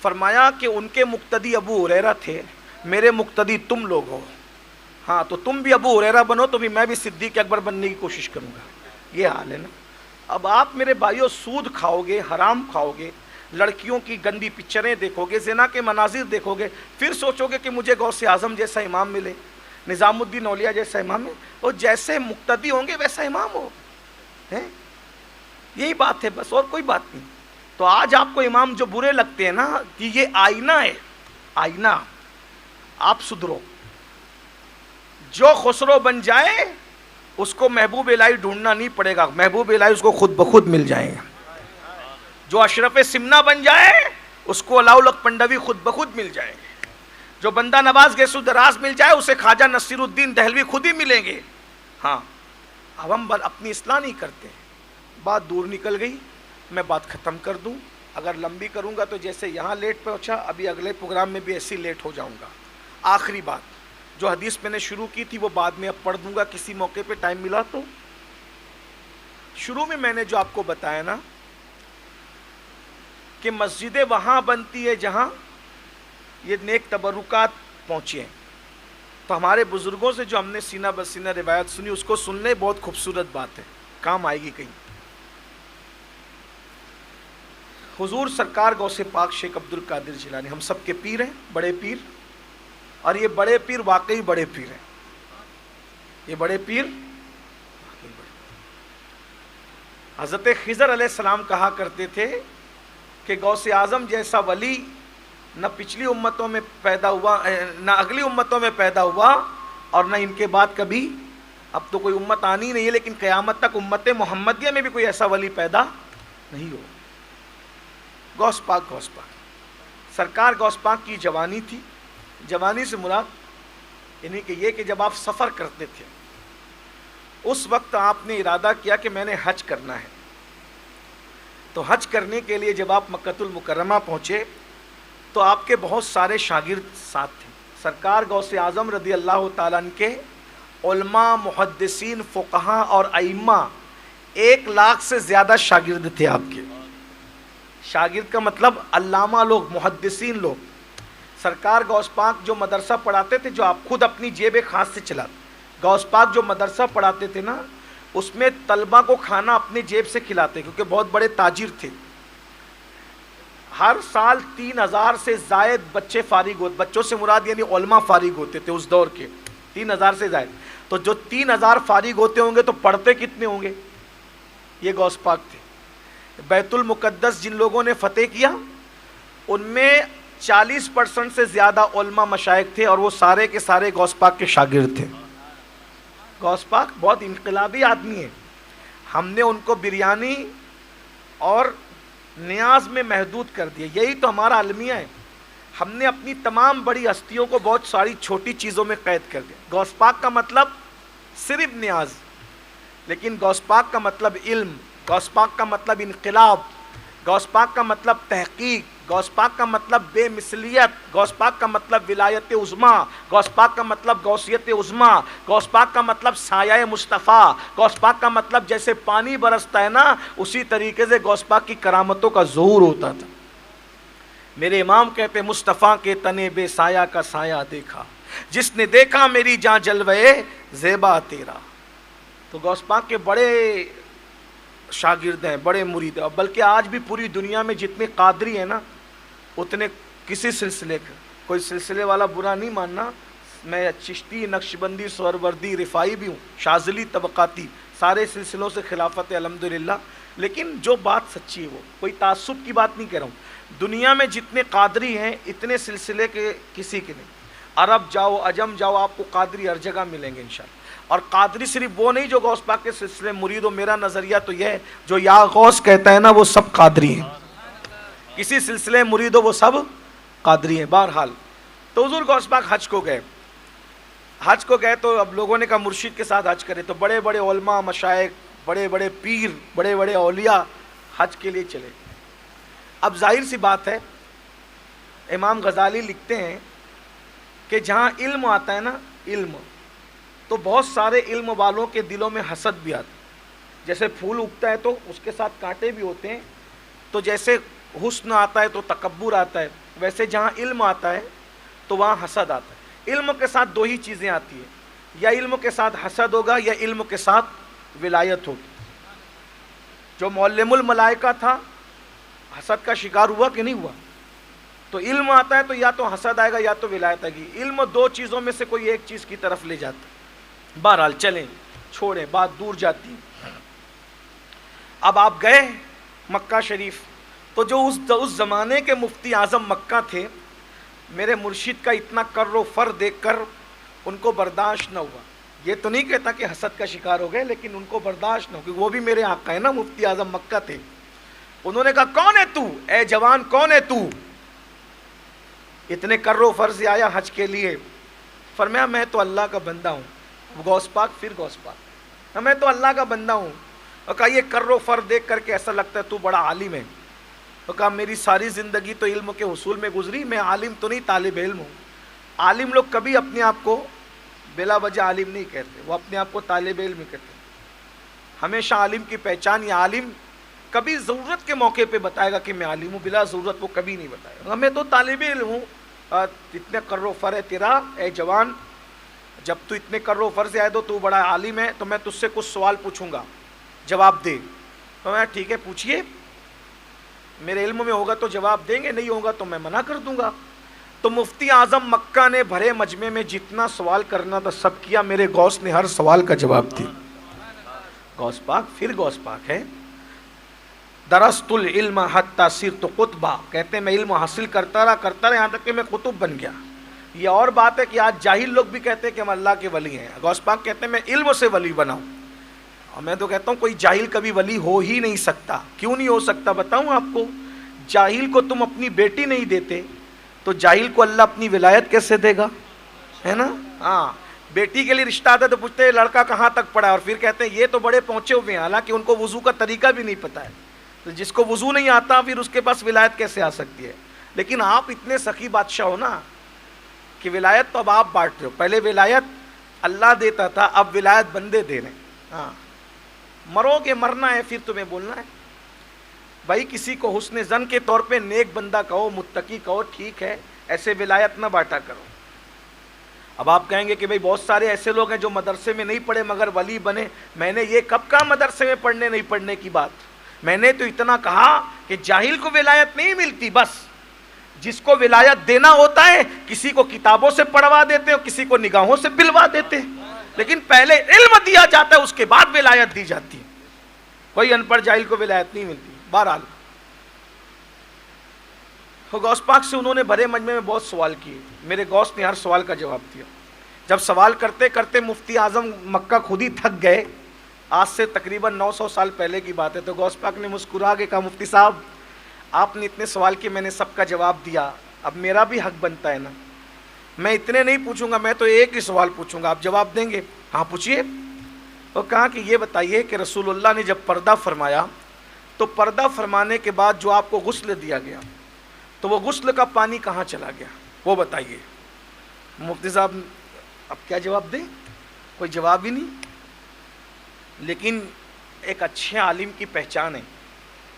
فرمایا کہ ان کے مقتدی ابو ہریرہ تھے، میرے مقتدی تم لوگ ہو، ہاں تو تم بھی ابو ہریرہ بنو تو بھی میں بھی صدیق اکبر بننے کی کوشش کروں گا۔ یہ حال ہے نا۔ اب آپ میرے بھائیوں سود کھاؤ گے، حرام کھاؤ گے، لڑکیوں کی گندی پکچریں دیکھو گے، زنا کے مناظر دیکھو گے، پھر سوچو گے کہ مجھے غوث اعظم جیسا امام ملے، نظام الدین اولیاء جیسا امام ہے، اور جیسے مقتدی ہوں گے ویسا امام ہو، یہی بات ہے بس، اور کوئی بات نہیں۔ تو آج آپ کو امام جو برے لگتے ہیں نا، کہ یہ آئینہ ہے، آئینہ، آپ سدھرو۔ جو خسرو بن جائے اس کو محبوب الہی ڈھونڈنا نہیں پڑے گا، محبوب الہی اس کو خود بخود مل جائیں گے۔ جو اشرف سمنا بن جائے اس کو علاؤ الحق پنڈوی خود بخود مل جائیں گے۔ جو بندہ نواز گیس و دراز مل جائے اسے خواجہ نصیر الدین دہلوی خود ہی ملیں گے۔ ہاں اب ہم اپنی اصلاح نہیں کرتے۔ بات دور نکل گئی، میں بات ختم کر دوں، اگر لمبی کروں گا تو جیسے یہاں لیٹ پہنچا، ابھی اگلے پروگرام میں بھی ایسی لیٹ ہو جاؤں گا۔ آخری بات، جو حدیث میں نے شروع کی تھی وہ بعد میں اب پڑھ دوں گا کسی موقع پہ ٹائم ملا تو۔ شروع میں نے جو آپ کو بتایا نا کہ مسجدیں وہاں بنتی ہے جہاں یہ نیک تبرکات پہنچے ہیں، تو ہمارے بزرگوں سے جو ہم نے سینہ بسینہ روایت سنی اس کو سن لیں، بہت خوبصورت بات ہے، کام آئے گی کہیں۔ حضور سرکار غوث پاک شیخ عبد القادر جیلانی ہم سب کے پیر ہیں، بڑے پیر، اور یہ بڑے پیر واقعی بڑے پیر ہیں، یہ بڑے پیر واقعی بڑے۔ حضرت خضر علیہ السلام کہا کرتے تھے کہ غوث اعظم جیسا ولی نہ پچھلی امتوں میں پیدا ہوا، نہ اگلی امتوں میں پیدا ہوا، اور نہ ان کے بعد کبھی، اب تو کوئی امت آنی نہیں ہے، لیکن قیامت تک امت محمدیہ میں بھی کوئی ایسا ولی پیدا نہیں ہو۔ غوث پاک سرکار غوث پاک کی جوانی تھی، جوانی سے مراد یعنی کہ یہ کہ جب آپ سفر کرتے تھے اس وقت آپ نے ارادہ کیا کہ میں نے حج کرنا ہے۔ تو حج کرنے کے لیے جب آپ مکۃ المکرمہ پہنچے تو آپ کے بہت سارے شاگرد ساتھ تھے۔ سرکار غوث اعظم رضی اللہ تعالیٰ عنہ کے علماء، محدثین، فقہاء اور ائمہ 1,00,000 سے زیادہ شاگرد تھے آپ کے۔ شاگرد کا مطلب علامہ لوگ، محدثین لوگ۔ سرکار غوث پاک جو مدرسہ پڑھاتے تھے، جو آپ خود اپنی جیب خاص سے چلاتے، غوث پاک جو مدرسہ پڑھاتے تھے نا، اس میں طلبہ کو کھانا اپنی جیب سے کھلاتے، کیونکہ بہت بڑے تاجر تھے۔ ہر سال 3,000 سے زائد بچے فارغ ہوتے، بچوں سے مراد یعنی علماء فارغ ہوتے تھے اس دور کے، 3,000 سے زائد۔ تو جو 3,000 فارغ ہوتے ہوں گے تو پڑھتے کتنے ہوں گے؟ یہ غوث پاک تھے۔ بیت المقدس جن لوگوں نے فتح کیا ان میں 40% سے زیادہ علماء مشائخ تھے، اور وہ سارے کے سارے غوث پاک کے شاگرد تھے۔ غوث پاک بہت انقلابی آدمی ہے، ہم نے ان کو بریانی اور نیاز میں محدود کر دیا، یہی تو ہمارا المیہ ہے۔ ہم نے اپنی تمام بڑی ہستیوں کو بہت ساری چھوٹی چیزوں میں قید کر دیا۔ غوث پاک کا مطلب صرف نیاز، لیکن غوث پاک کا مطلب علم، غوث پاک کا مطلب انقلاب، غوث پاک کا مطلب تحقیق، غوث پاک کا مطلب بے مثلیت، غوث پاک کا مطلب ولایت عظمیٰ، غوث پاک کا مطلب غوثیت عظمیٰ، غوث پاک کا مطلب سایہ مصطفیٰ، غوث پاک کا مطلب جیسے پانی برستا ہے نا اسی طریقے سے غوث پاک کی کرامتوں کا ظہور ہوتا تھا۔ میرے امام کہتے مصطفیٰ کے تنے بے سایہ کا سایہ دیکھا، جس نے دیکھا میری جاں جلوے زیبا تیرا۔ تو غوث پاک کے بڑے شاگرد ہیں، بڑے مرید ہیں، بلکہ آج بھی پوری دنیا میں جتنے قادری ہیں نا اتنے کسی سلسلے کے، کوئی سلسلے والا برا نہیں ماننا، میں چشتی، نقشبندی، سہروردی، رفاعی بھی ہوں، شاذلی، طبقاتی، سارے سلسلوں سے خلافت ہے الحمدللہ، لیکن جو بات سچی ہے وہ کوئی تعصب کی بات نہیں کہہ رہا ہوں، دنیا میں جتنے قادری ہیں اتنے سلسلے کے کسی کے نہیں، عرب جاؤ، عجم جاؤ، آپ کو قادری ہر جگہ ملیں گے انشاءاللہ۔ اور قادری صرف وہ نہیں جو غوث پاک کے سلسلے مرید ہو، میرا نظریہ تو یہ ہے جو یا غوث کہتا ہے نا وہ سب قادری ہیں، کسی سلسلے مرید ہو وہ سب قادری ہیں۔ بہرحال تو حضور غوث پاک حج کو گئے تو اب لوگوں نے کہا مرشد کے ساتھ حج کرے، تو بڑے بڑے علماء، مشائخ، بڑے بڑے پیر، بڑے بڑے اولیاء حج کے لیے چلے۔ اب ظاہر سی بات ہے، امام غزالی لکھتے ہیں کہ جہاں علم آتا ہے نا، علم، تو بہت سارے علم والوں کے دلوں میں حسد بھی آتا ہے، جیسے پھول اگتا ہے تو اس کے ساتھ کانٹے بھی ہوتے ہیں، تو جیسے حسن آتا ہے تو تکبر آتا ہے، ویسے جہاں علم آتا ہے تو وہاں حسد آتا ہے۔ علم کے ساتھ دو ہی چیزیں آتی ہیں، یا علم کے ساتھ حسد ہوگا یا علم کے ساتھ ولایت ہوگی۔ جو معلم الملائکہ تھا حسد کا شکار ہوا کہ نہیں ہوا؟ تو علم آتا ہے تو یا تو حسد آئے گا یا تو ولایت آئے گی، علم دو چیزوں میں سے کوئی ایک چیز کی طرف لے جاتا ہے۔ بہرحال چلیں، چھوڑیں، بات دور جاتی ہے۔ اب آپ گئے مکہ شریف، تو جو اس زمانے کے مفتی اعظم مکہ تھے، میرے مرشد کا اتنا کر و فر دیکھ کر ان کو برداشت نہ ہوا۔ یہ تو نہیں کہتا کہ حسد کا شکار ہو گئے، لیکن ان کو برداشت نہ ہو، کیونکہ وہ بھی میرے آقا ہے نا، مفتی اعظم مکہ تھے۔ انہوں نے کہا کون ہے تو، اے جوان کون ہے تو، اتنے کر و فر سے آیا حج کے لیے؟ فرمایا میں تو اللہ کا بندہ ہوں۔ غوث پاک، پھر غوث پاک، میں تو اللہ کا بندہ ہوں۔ اور کہا یہ کر و فر دیکھ کر کے ایسا لگتا ہے تو بڑا عالم ہے۔ تو کہا میری ساری زندگی تو علم کے حصول میں گزری، میں عالم تو نہیں، طالب علم ہوں۔ عالم لوگ کبھی اپنے آپ کو بلا وجہ عالم نہیں کہتے، وہ اپنے آپ کو طالب علم ہی کہتے ہیں۔ ہمیشہ عالم کی پہچان، یا عالم کبھی ضرورت کے موقع پہ بتائے گا کہ میں عالم ہوں، بلا ضرورت وہ کبھی نہیں بتائے گا، میں تو طالب علم ہوں۔ اتنے کر و فر ہے تیرا اے جوان، جب تو اتنے کر و فر سے آئے تو بڑا عالم ہے، تو میں تجھ سے کچھ سوال پوچھوں گا، جواب دے۔ تو میں ٹھیک ہے پوچھیے، میرے علم میں ہوگا تو جواب دیں گے، نہیں ہوگا تو میں منع کر دوں گا۔ تو مفتی اعظم مکہ نے بھرے مجمع میں جتنا سوال کرنا تھا سب کیا، میرے غوث نے ہر سوال کا جواب دیا۔ غوث پاک پھر غوث پاک ہے۔ درست العلم حتی صرت قطبا، کہتے ہیں میں علم حاصل کرتا رہا یہاں تک کہ میں قطب بن گیا۔ یہ اور بات ہے کہ آج جاہل لوگ بھی کہتے ہیں کہ ہم اللہ کے ولی ہیں، غوث پاک کہتے ہیں میں علم سے ولی بنا ہوں۔ اور میں تو کہتا ہوں کوئی جاہل کبھی ولی ہو ہی نہیں سکتا۔ کیوں نہیں ہو سکتا بتاؤں آپ کو؟ جاہل کو تم اپنی بیٹی نہیں دیتے تو جاہل کو اللہ اپنی ولایت کیسے دے گا، ہے نا؟ ہاں، بیٹی کے لیے رشتہ آتا ہے تو پوچھتے ہیں لڑکا کہاں تک پڑھا ہے، اور پھر کہتے ہیں یہ تو بڑے پہنچے ہوئے ہیں، حالانکہ ان کو وضو کا طریقہ بھی نہیں پتہ ہے۔ تو جس کو وضو نہیں آتا پھر اس کے پاس ولایت کیسے آ سکتی ہے؟ لیکن آپ اتنے سخی بادشاہ ہو نا کہ ولایت تو اب آپ بانٹ رہے ہو، پہلے ولایت اللہ دیتا تھا، اب ولایت بندے دے رہے ہیں۔ ہاں، مرو گے، مرنا ہے، پھر تمہیں بولنا ہے۔ بھائی کسی کو حسن ظن کے طور پہ نیک بندہ کہو، متقی کہو، ٹھیک ہے، ایسے ولایت نہ بانٹا کرو۔ اب آپ کہیں گے کہ بھائی بہت سارے ایسے لوگ ہیں جو مدرسے میں نہیں پڑھے مگر ولی بنے۔ میں نے یہ کب کہا مدرسے میں پڑھنے نہیں پڑھنے کی بات؟ میں نے تو اتنا کہا کہ جاہل کو ولایت نہیں ملتی، بس جس کو ولایت دینا ہوتا ہے کسی کو کتابوں سے پڑھوا دیتے اور کسی کو نگاہوں سے پلوا دیتے، لیکن پہلے علم دیا جاتا ہے اس کے بعد ولایت دی جاتی ہے۔ کوئی ان پڑھ جاہل کو ولایت نہیں ملتی۔ بہرحال غوث پاک سے انہوں نے بھرے مجمع میں بہت سوال کیے، میرے غوث نے ہر سوال کا جواب دیا۔ جب سوال کرتے کرتے مفتی اعظم مکہ خود ہی تھک گئے، آج سے تقریباً 900 سال پہلے کی بات ہے، تو غوث پاک نے مسکرا کے کہا مفتی صاحب آپ نے اتنے سوال کیے، میں نے سب کا جواب دیا، اب میرا بھی حق بنتا ہے نا، میں اتنے نہیں پوچھوں گا، میں تو ایک ہی سوال پوچھوں گا، آپ جواب دیں گے؟ ہاں پوچھیے۔ اور کہا کہ یہ بتائیے کہ رسول اللہ نے جب پردہ فرمایا تو پردہ فرمانے کے بعد جو آپ کو غسل دیا گیا تو وہ غسل کا پانی کہاں چلا گیا، وہ بتائیے۔ مفتی صاحب اب کیا جواب دیں؟ کوئی جواب ہی نہیں۔ لیکن ایک اچھے عالم کی پہچان ہے،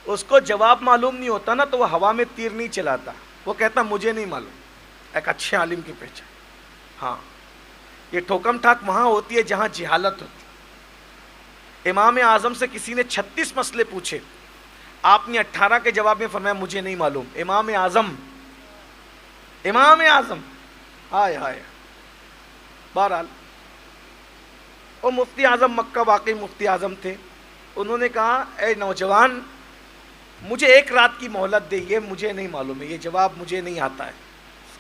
اس کو جواب معلوم نہیں ہوتا نا تو وہ ہوا میں تیر نہیں چلاتا، وہ کہتا مجھے نہیں معلوم۔ ایک اچھے عالم کی پہچان۔ ہاں، یہ ٹھوکم ٹھاک وہاں ہوتی ہے جہاں جہالت ہوتی ہے، امام اعظم سے کسی نے 36 مسئلے پوچھے، آپ نے 18 کے جواب میں فرمایا مجھے نہیں معلوم۔ امام اعظم ہائے ہائے۔ بہرحال وہ مفتی اعظم مکہ واقعی مفتی اعظم تھے، انہوں نے کہا اے نوجوان مجھے ایک رات کی مہلت دے، یہ مجھے نہیں معلوم ہے، یہ جواب مجھے نہیں آتا ہے۔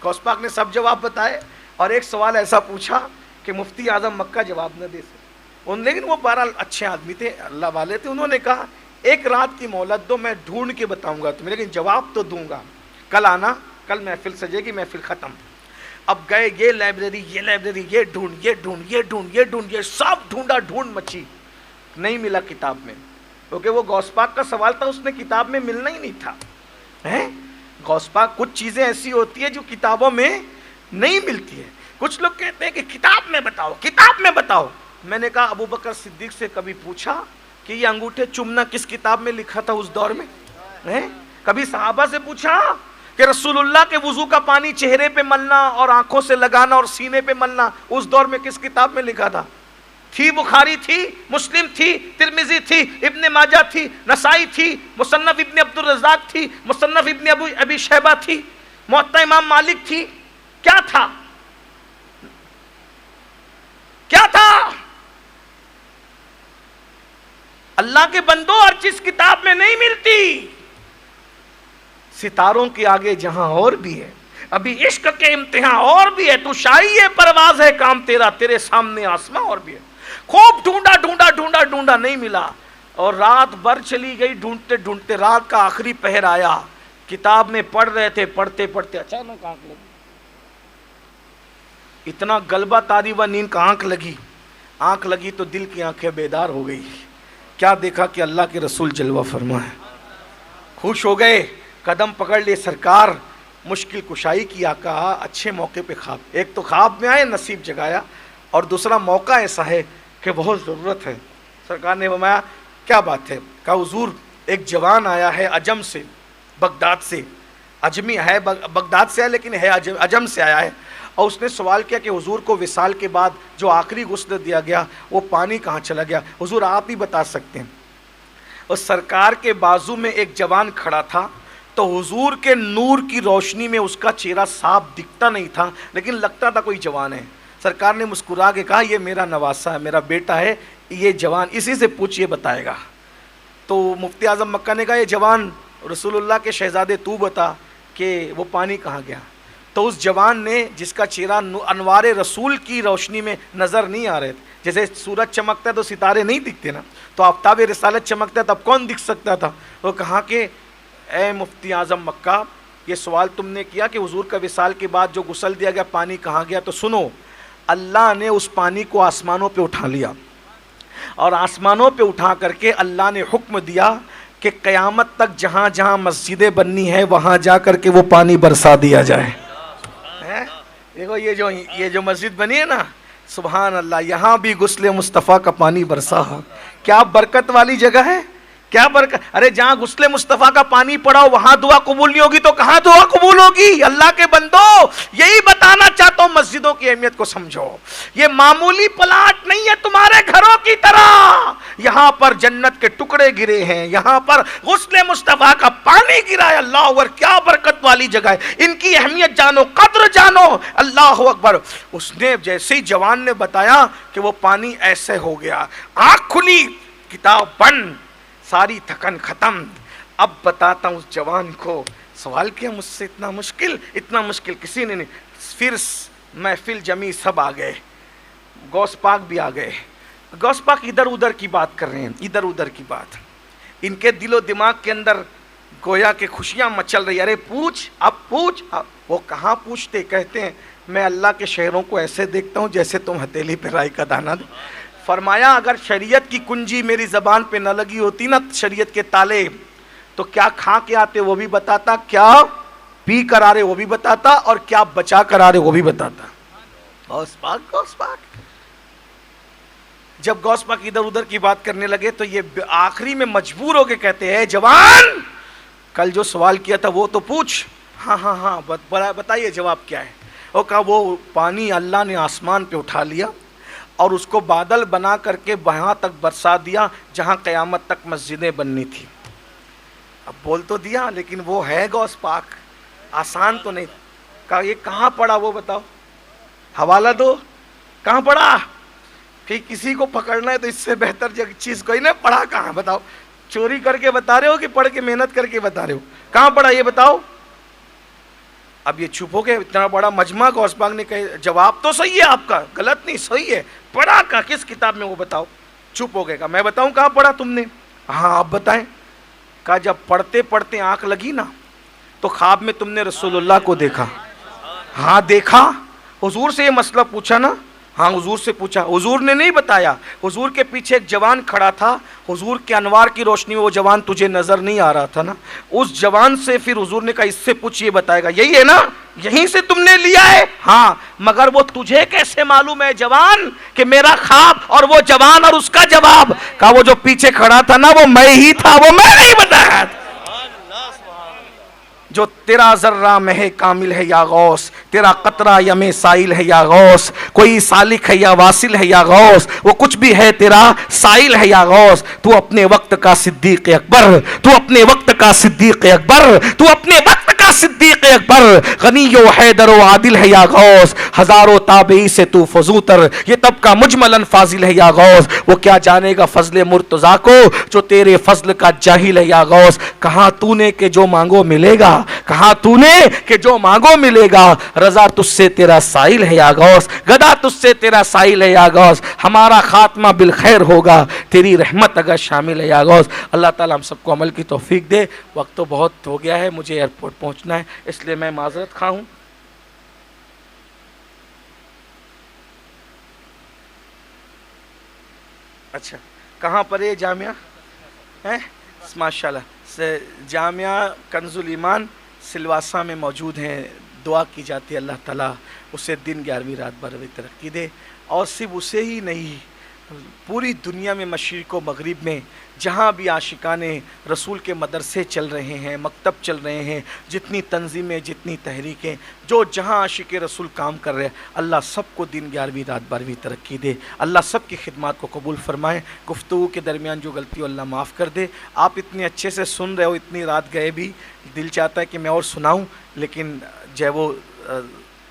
غوث پاک نے سب جواب بتائے اور ایک سوال ایسا پوچھا کہ مفتی اعظم مکہ جواب نہ دے سکے، لیکن وہ بہرحال اچھے آدمی تھے، اللہ والے تھے، انہوں نے کہا ایک رات کی مہلت دو، میں ڈھونڈ کے بتاؤں گا تمہیں، لیکن جواب تو دوں گا، کل آنا، کل محفل سجے گی، محفل ختم۔ اب گئے یہ لائبریری یہ ڈھونڈ یہ سب ڈھونڈا، ڈھونڈ مچی، نہیں ملا کتاب میں، کیونکہ وہ غوث پاک کا سوال تھا، اس نے کتاب میں ملنا ہی نہیں تھا۔ غوث پاک کچھ چیزیں ایسی ہوتی ہیں جو کتابوں میں نہیں ملتی ہے۔ کچھ لوگ کہتے ہیں کہ کتاب میں بتاؤ۔ میں نے کہا ابو بکر صدیق سے کبھی پوچھا کہ یہ انگوٹھے چومنا کس کتاب میں لکھا تھا اس دور میں؟ کبھی صحابہ سے پوچھا کہ رسول اللہ کے وضو کا پانی چہرے پہ ملنا اور آنکھوں سے لگانا اور سینے پہ ملنا اس دور میں کس کتاب میں لکھا تھا؟ تھی بخاری تھی، مسلم تھی، ترمذی تھی، ابن ماجہ تھی، نسائی تھی، مصنف ابن عبد الرزاق تھی، مصنف ابن ابی شیبہ تھی، موطا امام مالک تھی، کیا تھا؟ اللہ کے بندو ہر چیز کتاب میں نہیں ملتی، ستاروں کے آگے جہاں اور بھی ہے، ابھی عشق کے امتحان اور بھی ہے، تو شاہی پرواز ہے کام تیرا، تیرے سامنے آسماں اور بھی ہے۔ خوب ڈھونڈا نہیں ملا، اور رات بھر چلی گئی ڈھونڈتے رات کا آخری پہر آیا، کتاب میں پڑھ رہے تھے، پڑھتے اچانک آنکھ لگی، اتنا غلبہ طاری و نیند کا آنکھ لگی تو دل کی آنکھیں بیدار ہو گئی، کیا دیکھا کہ اللہ کے رسول جلوہ فرما ہے، خوش ہو گئے، قدم پکڑ لیے، سرکار مشکل کشائی کیا، کہا اچھے موقع پہ خواب، ایک تو خواب میں آئے نصیب جگایا، اور دوسرا موقع ایسا ہے کہ بہت ضرورت ہے۔ سرکار نے فرمایا کیا بات ہے؟ کہا حضور ایک جوان آیا ہے عجم سے، بغداد سے، عجمی ہے، بغداد سے ہے لیکن ہے عجم سے آیا ہے، اور اس نے سوال کیا کہ حضور کو وصال کے بعد جو آخری غسل دیا گیا وہ پانی کہاں چلا گیا؟ حضور آپ ہی بتا سکتے ہیں۔ اور سرکار کے بازو میں ایک جوان کھڑا تھا، تو حضور کے نور کی روشنی میں اس کا چہرہ صاف دکھتا نہیں تھا لیکن لگتا تھا کوئی جوان ہے۔ سرکار نے مسکرا کے کہا یہ میرا نواسا ہے، میرا بیٹا ہے، یہ جوان اسی سے پوچھئے بتائے گا۔ تو مفتی اعظم مکہ نے کہا یہ جوان رسول اللہ کے شہزادے تو بتا کہ وہ پانی کہاں گیا؟ تو اس جوان نے، جس کا چہرہ انوار رسول کی روشنی میں نظر نہیں آ رہے تھے، جیسے سورج چمکتا ہے تو ستارے نہیں دکھتے نا، تو آفتاب رسالت چمکتا ہے تب کون دکھ سکتا تھا؟ وہ کہا کہ اے مفتی اعظم مکہ، یہ سوال تم نے کیا کہ حضور کا وصال کے بعد جو غسل دیا گیا پانی کہاں گیا، تو سنو، اللہ نے اس پانی کو آسمانوں پہ اٹھا لیا، اور آسمانوں پہ اٹھا کر کے اللہ نے حکم دیا کہ قیامت تک جہاں جہاں مسجدیں بننی ہے وہاں جا کر کے وہ پانی برسا دیا جائے۔ دیکھو یہ جو مسجد بنی ہے نا، سبحان اللہ، یہاں بھی غسل مصطفیٰ کا پانی برسا، کیا برکت والی جگہ ہے، کیا برکت! ارے جہاں غسل مصطفیٰ کا پانی پڑا وہاں دعا قبول نہیں ہوگی تو کہاں دعا قبول ہوگی؟ اللہ کے بندو، یہی بتانا چاہتا ہوں، مسجدوں کی اہمیت کو سمجھو، یہ معمولی پلاٹ نہیں ہے تمہارے گھروں کی طرح، یہاں پر جنت کے ٹکڑے گرے ہیں، یہاں پر غسل مصطفیٰ کا پانی گرا ہے، اللہ اکبر، کیا برکت والی جگہ ہے، ان کی اہمیت جانو، قدر جانو، اللہ اکبر۔ اس نے جیسے ہی جوان نے بتایا کہ وہ پانی ایسے ہو گیا، آنکھ کھلی، کتاب بند، ساری تھکن ختم۔ اب بتاتا ہوں اس جوان کو، سوال کیا مجھ سے، اتنا مشکل کسی نے نہیں۔ پھر محفل جمی، سب آ گئے، غوث پاک بھی آ گئے، غوث پاک ادھر ادھر کی بات کر رہے ہیں، ادھر ادھر کی بات، ان کے دل و دماغ کے اندر گویا کہ خوشیاں مچل رہی، ارے پوچھ، اب پوچھ۔ وہ کہاں پوچھتے، کہتے ہیں میں اللہ کے شہروں کو ایسے دیکھتا ہوں جیسے تم ہتھیلی پہ رائی کا دانہ دو۔ فرمایا اگر شریعت کی کنجی میری زبان پہ نہ لگی ہوتی نا، شریعت کے تالے، تو کیا کھا کے آتے وہ بھی بتاتا، کیا پی کر آ رہے وہ بھی بتاتا، اور کیا بچا کر آ رہے وہ بھی بتاتا۔ غوث پاک جب غوث پاک ادھر ادھر کی بات کرنے لگے تو یہ آخری میں مجبور ہو کے کہتے ہیں جوان، کل جو سوال کیا تھا وہ تو پوچھ۔ ہاں بتائیے جواب کیا ہے؟ وہ کہا وہ پانی اللہ نے آسمان پہ اٹھا لیا اور اس کو بادل بنا کر کے وہاں تک برسا دیا جہاں قیامت تک مسجدیں بننی تھی. اب بول تو دیا لیکن وہ ہے غوث پاک، آسان تو نہیں. کہا یہ کہاں پڑا وہ بتاؤ، حوالہ دو، کہاں پڑا؟ کہ کسی کو پکڑنا ہے تو اس سے بہتر چیز کوئی نہیں. پڑھا کہاں بتاؤ؟ چوری کر کے بتا رہے ہو کہ پڑھ کے محنت کر کے بتا رہے ہو؟ کہاں پڑھا یہ بتاؤ. اب یہ چھپ ہو گئے. اتنا بڑا مجمع غوث پاک نے کہا جواب تو صحیح ہے آپ کا، غلط نہیں، صحیح ہے. پڑھا کہاں، کس کتاب میں وہ بتاؤ. چھپ ہو گئے. کہا میں بتاؤں کہاں پڑھا تم نے؟ ہاں آپ بتائیں. کہا جب پڑھتے پڑھتے آنکھ لگی نا تو خواب میں تم نے رسول اللہ کو دیکھا. ہاں دیکھا. حضور سے یہ مسئلہ پوچھا نا؟ ہاں حضور سے پوچھا. حضور نے نہیں بتایا. حضور کے پیچھے ایک جوان کھڑا تھا، حضور کے انوار کی روشنی میں وہ جوان تجھے نظر نہیں آ رہا تھا نا، اس جوان سے پھر حضور نے کہا اس سے پوچھ، یہ بتائے گا. یہی ہے نا، یہیں سے تم نے لیا ہے؟ ہاں. مگر وہ تجھے کیسے معلوم ہے جوان کہ میرا خواب اور وہ جوان اور اس کا جواب؟ کہا وہ جو پیچھے کھڑا تھا نا وہ میں ہی تھا، وہ میں نہیں بتایا. جو تیرا ذرہ مہ کامل ہے یا غوث، تیرا قطرہ یم سائل ہے یا غوث، کوئی سالک ہے یا واصل ہے یا غوث، وہ کچھ بھی ہے تیرا سائل ہے یا غوث. تو اپنے وقت کا صدیق اکبر، تو اپنے وقت کا صدیق اکبر، تو اپنے وقت کا صدیق اکبر، غنی و حیدر و عادل ہے یا غوث، ہزاروں تابعی سے تو فضوتر، یہ طبقہ مجملاً فاضل ہے یا غوث. وہ کیا جانے گا فضل مرتضیٰ کو جو تیرے فضل کا جاہل ہے یا غوث. کہاں تو نے کہ جو مانگو ملے گا، کہاں تو نے کہ جو مانگو ملے گا. رضا تجھ سے تیرا سائل ہے یا غوث، گدا تجھ سے تیرا سائل ہے یا غوث. ہمارا خاتمہ بالخیر ہوگا تیری رحمت اگر شامل ہے یا غوث. اللہ تعالی ہم سب کو عمل کی توفیق دے. وقت تو بہت ہو گیا ہے، مجھے ایئرپورٹ پہنچنا ہے، اس لیے میں معذرت خواہ ہوں. اچھا کہاں پر ہے جامعہ؟ ماشاء اللہ جامعہ کنز الایمان سلواسہ میں موجود ہیں. دعا کی جاتی ہے اللہ تعالیٰ اسے دن 11ویں رات 12ویں ترقی دے. اور صرف اسے ہی نہیں، پوری دنیا میں مشرق و مغرب میں جہاں بھی عاشقان رسول کے مدرسے چل رہے ہیں، مکتب چل رہے ہیں، جتنی تنظیمیں، جتنی تحریکیں، جو جہاں عاشق رسول کام کر رہے ہیں، اللہ سب کو دن 11ویں رات 12ویں ترقی دے. اللہ سب کی خدمات کو قبول فرمائے. گفتگو کے درمیان جو غلطی ہو اللہ معاف کر دے. آپ اتنے اچھے سے سن رہے ہو، اتنی رات گئے بھی، دل چاہتا ہے کہ میں اور سناؤں، لیکن جو ہے وہ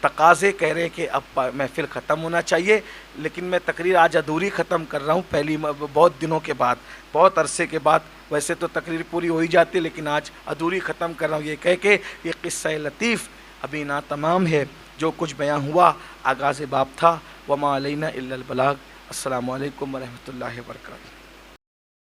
تقاضے کہہ رہے ہیں کہ اب محفل ختم ہونا چاہیے. لیکن میں تقریر آج ادھوری ختم کر رہا ہوں، پہلی بہت دنوں کے بعد، بہت عرصے کے بعد. ویسے تو تقریر پوری ہو ہی جاتی، لیکن آج ادھوری ختم کر رہا ہوں یہ کہہ کے یہ قصہ لطیف ابھی نا تمام ہے. جو کچھ بیان ہوا آغاز باب تھا. وما علینا الا البلاغ. السلام علیکم ورحمۃ اللہ وبرکاتہ.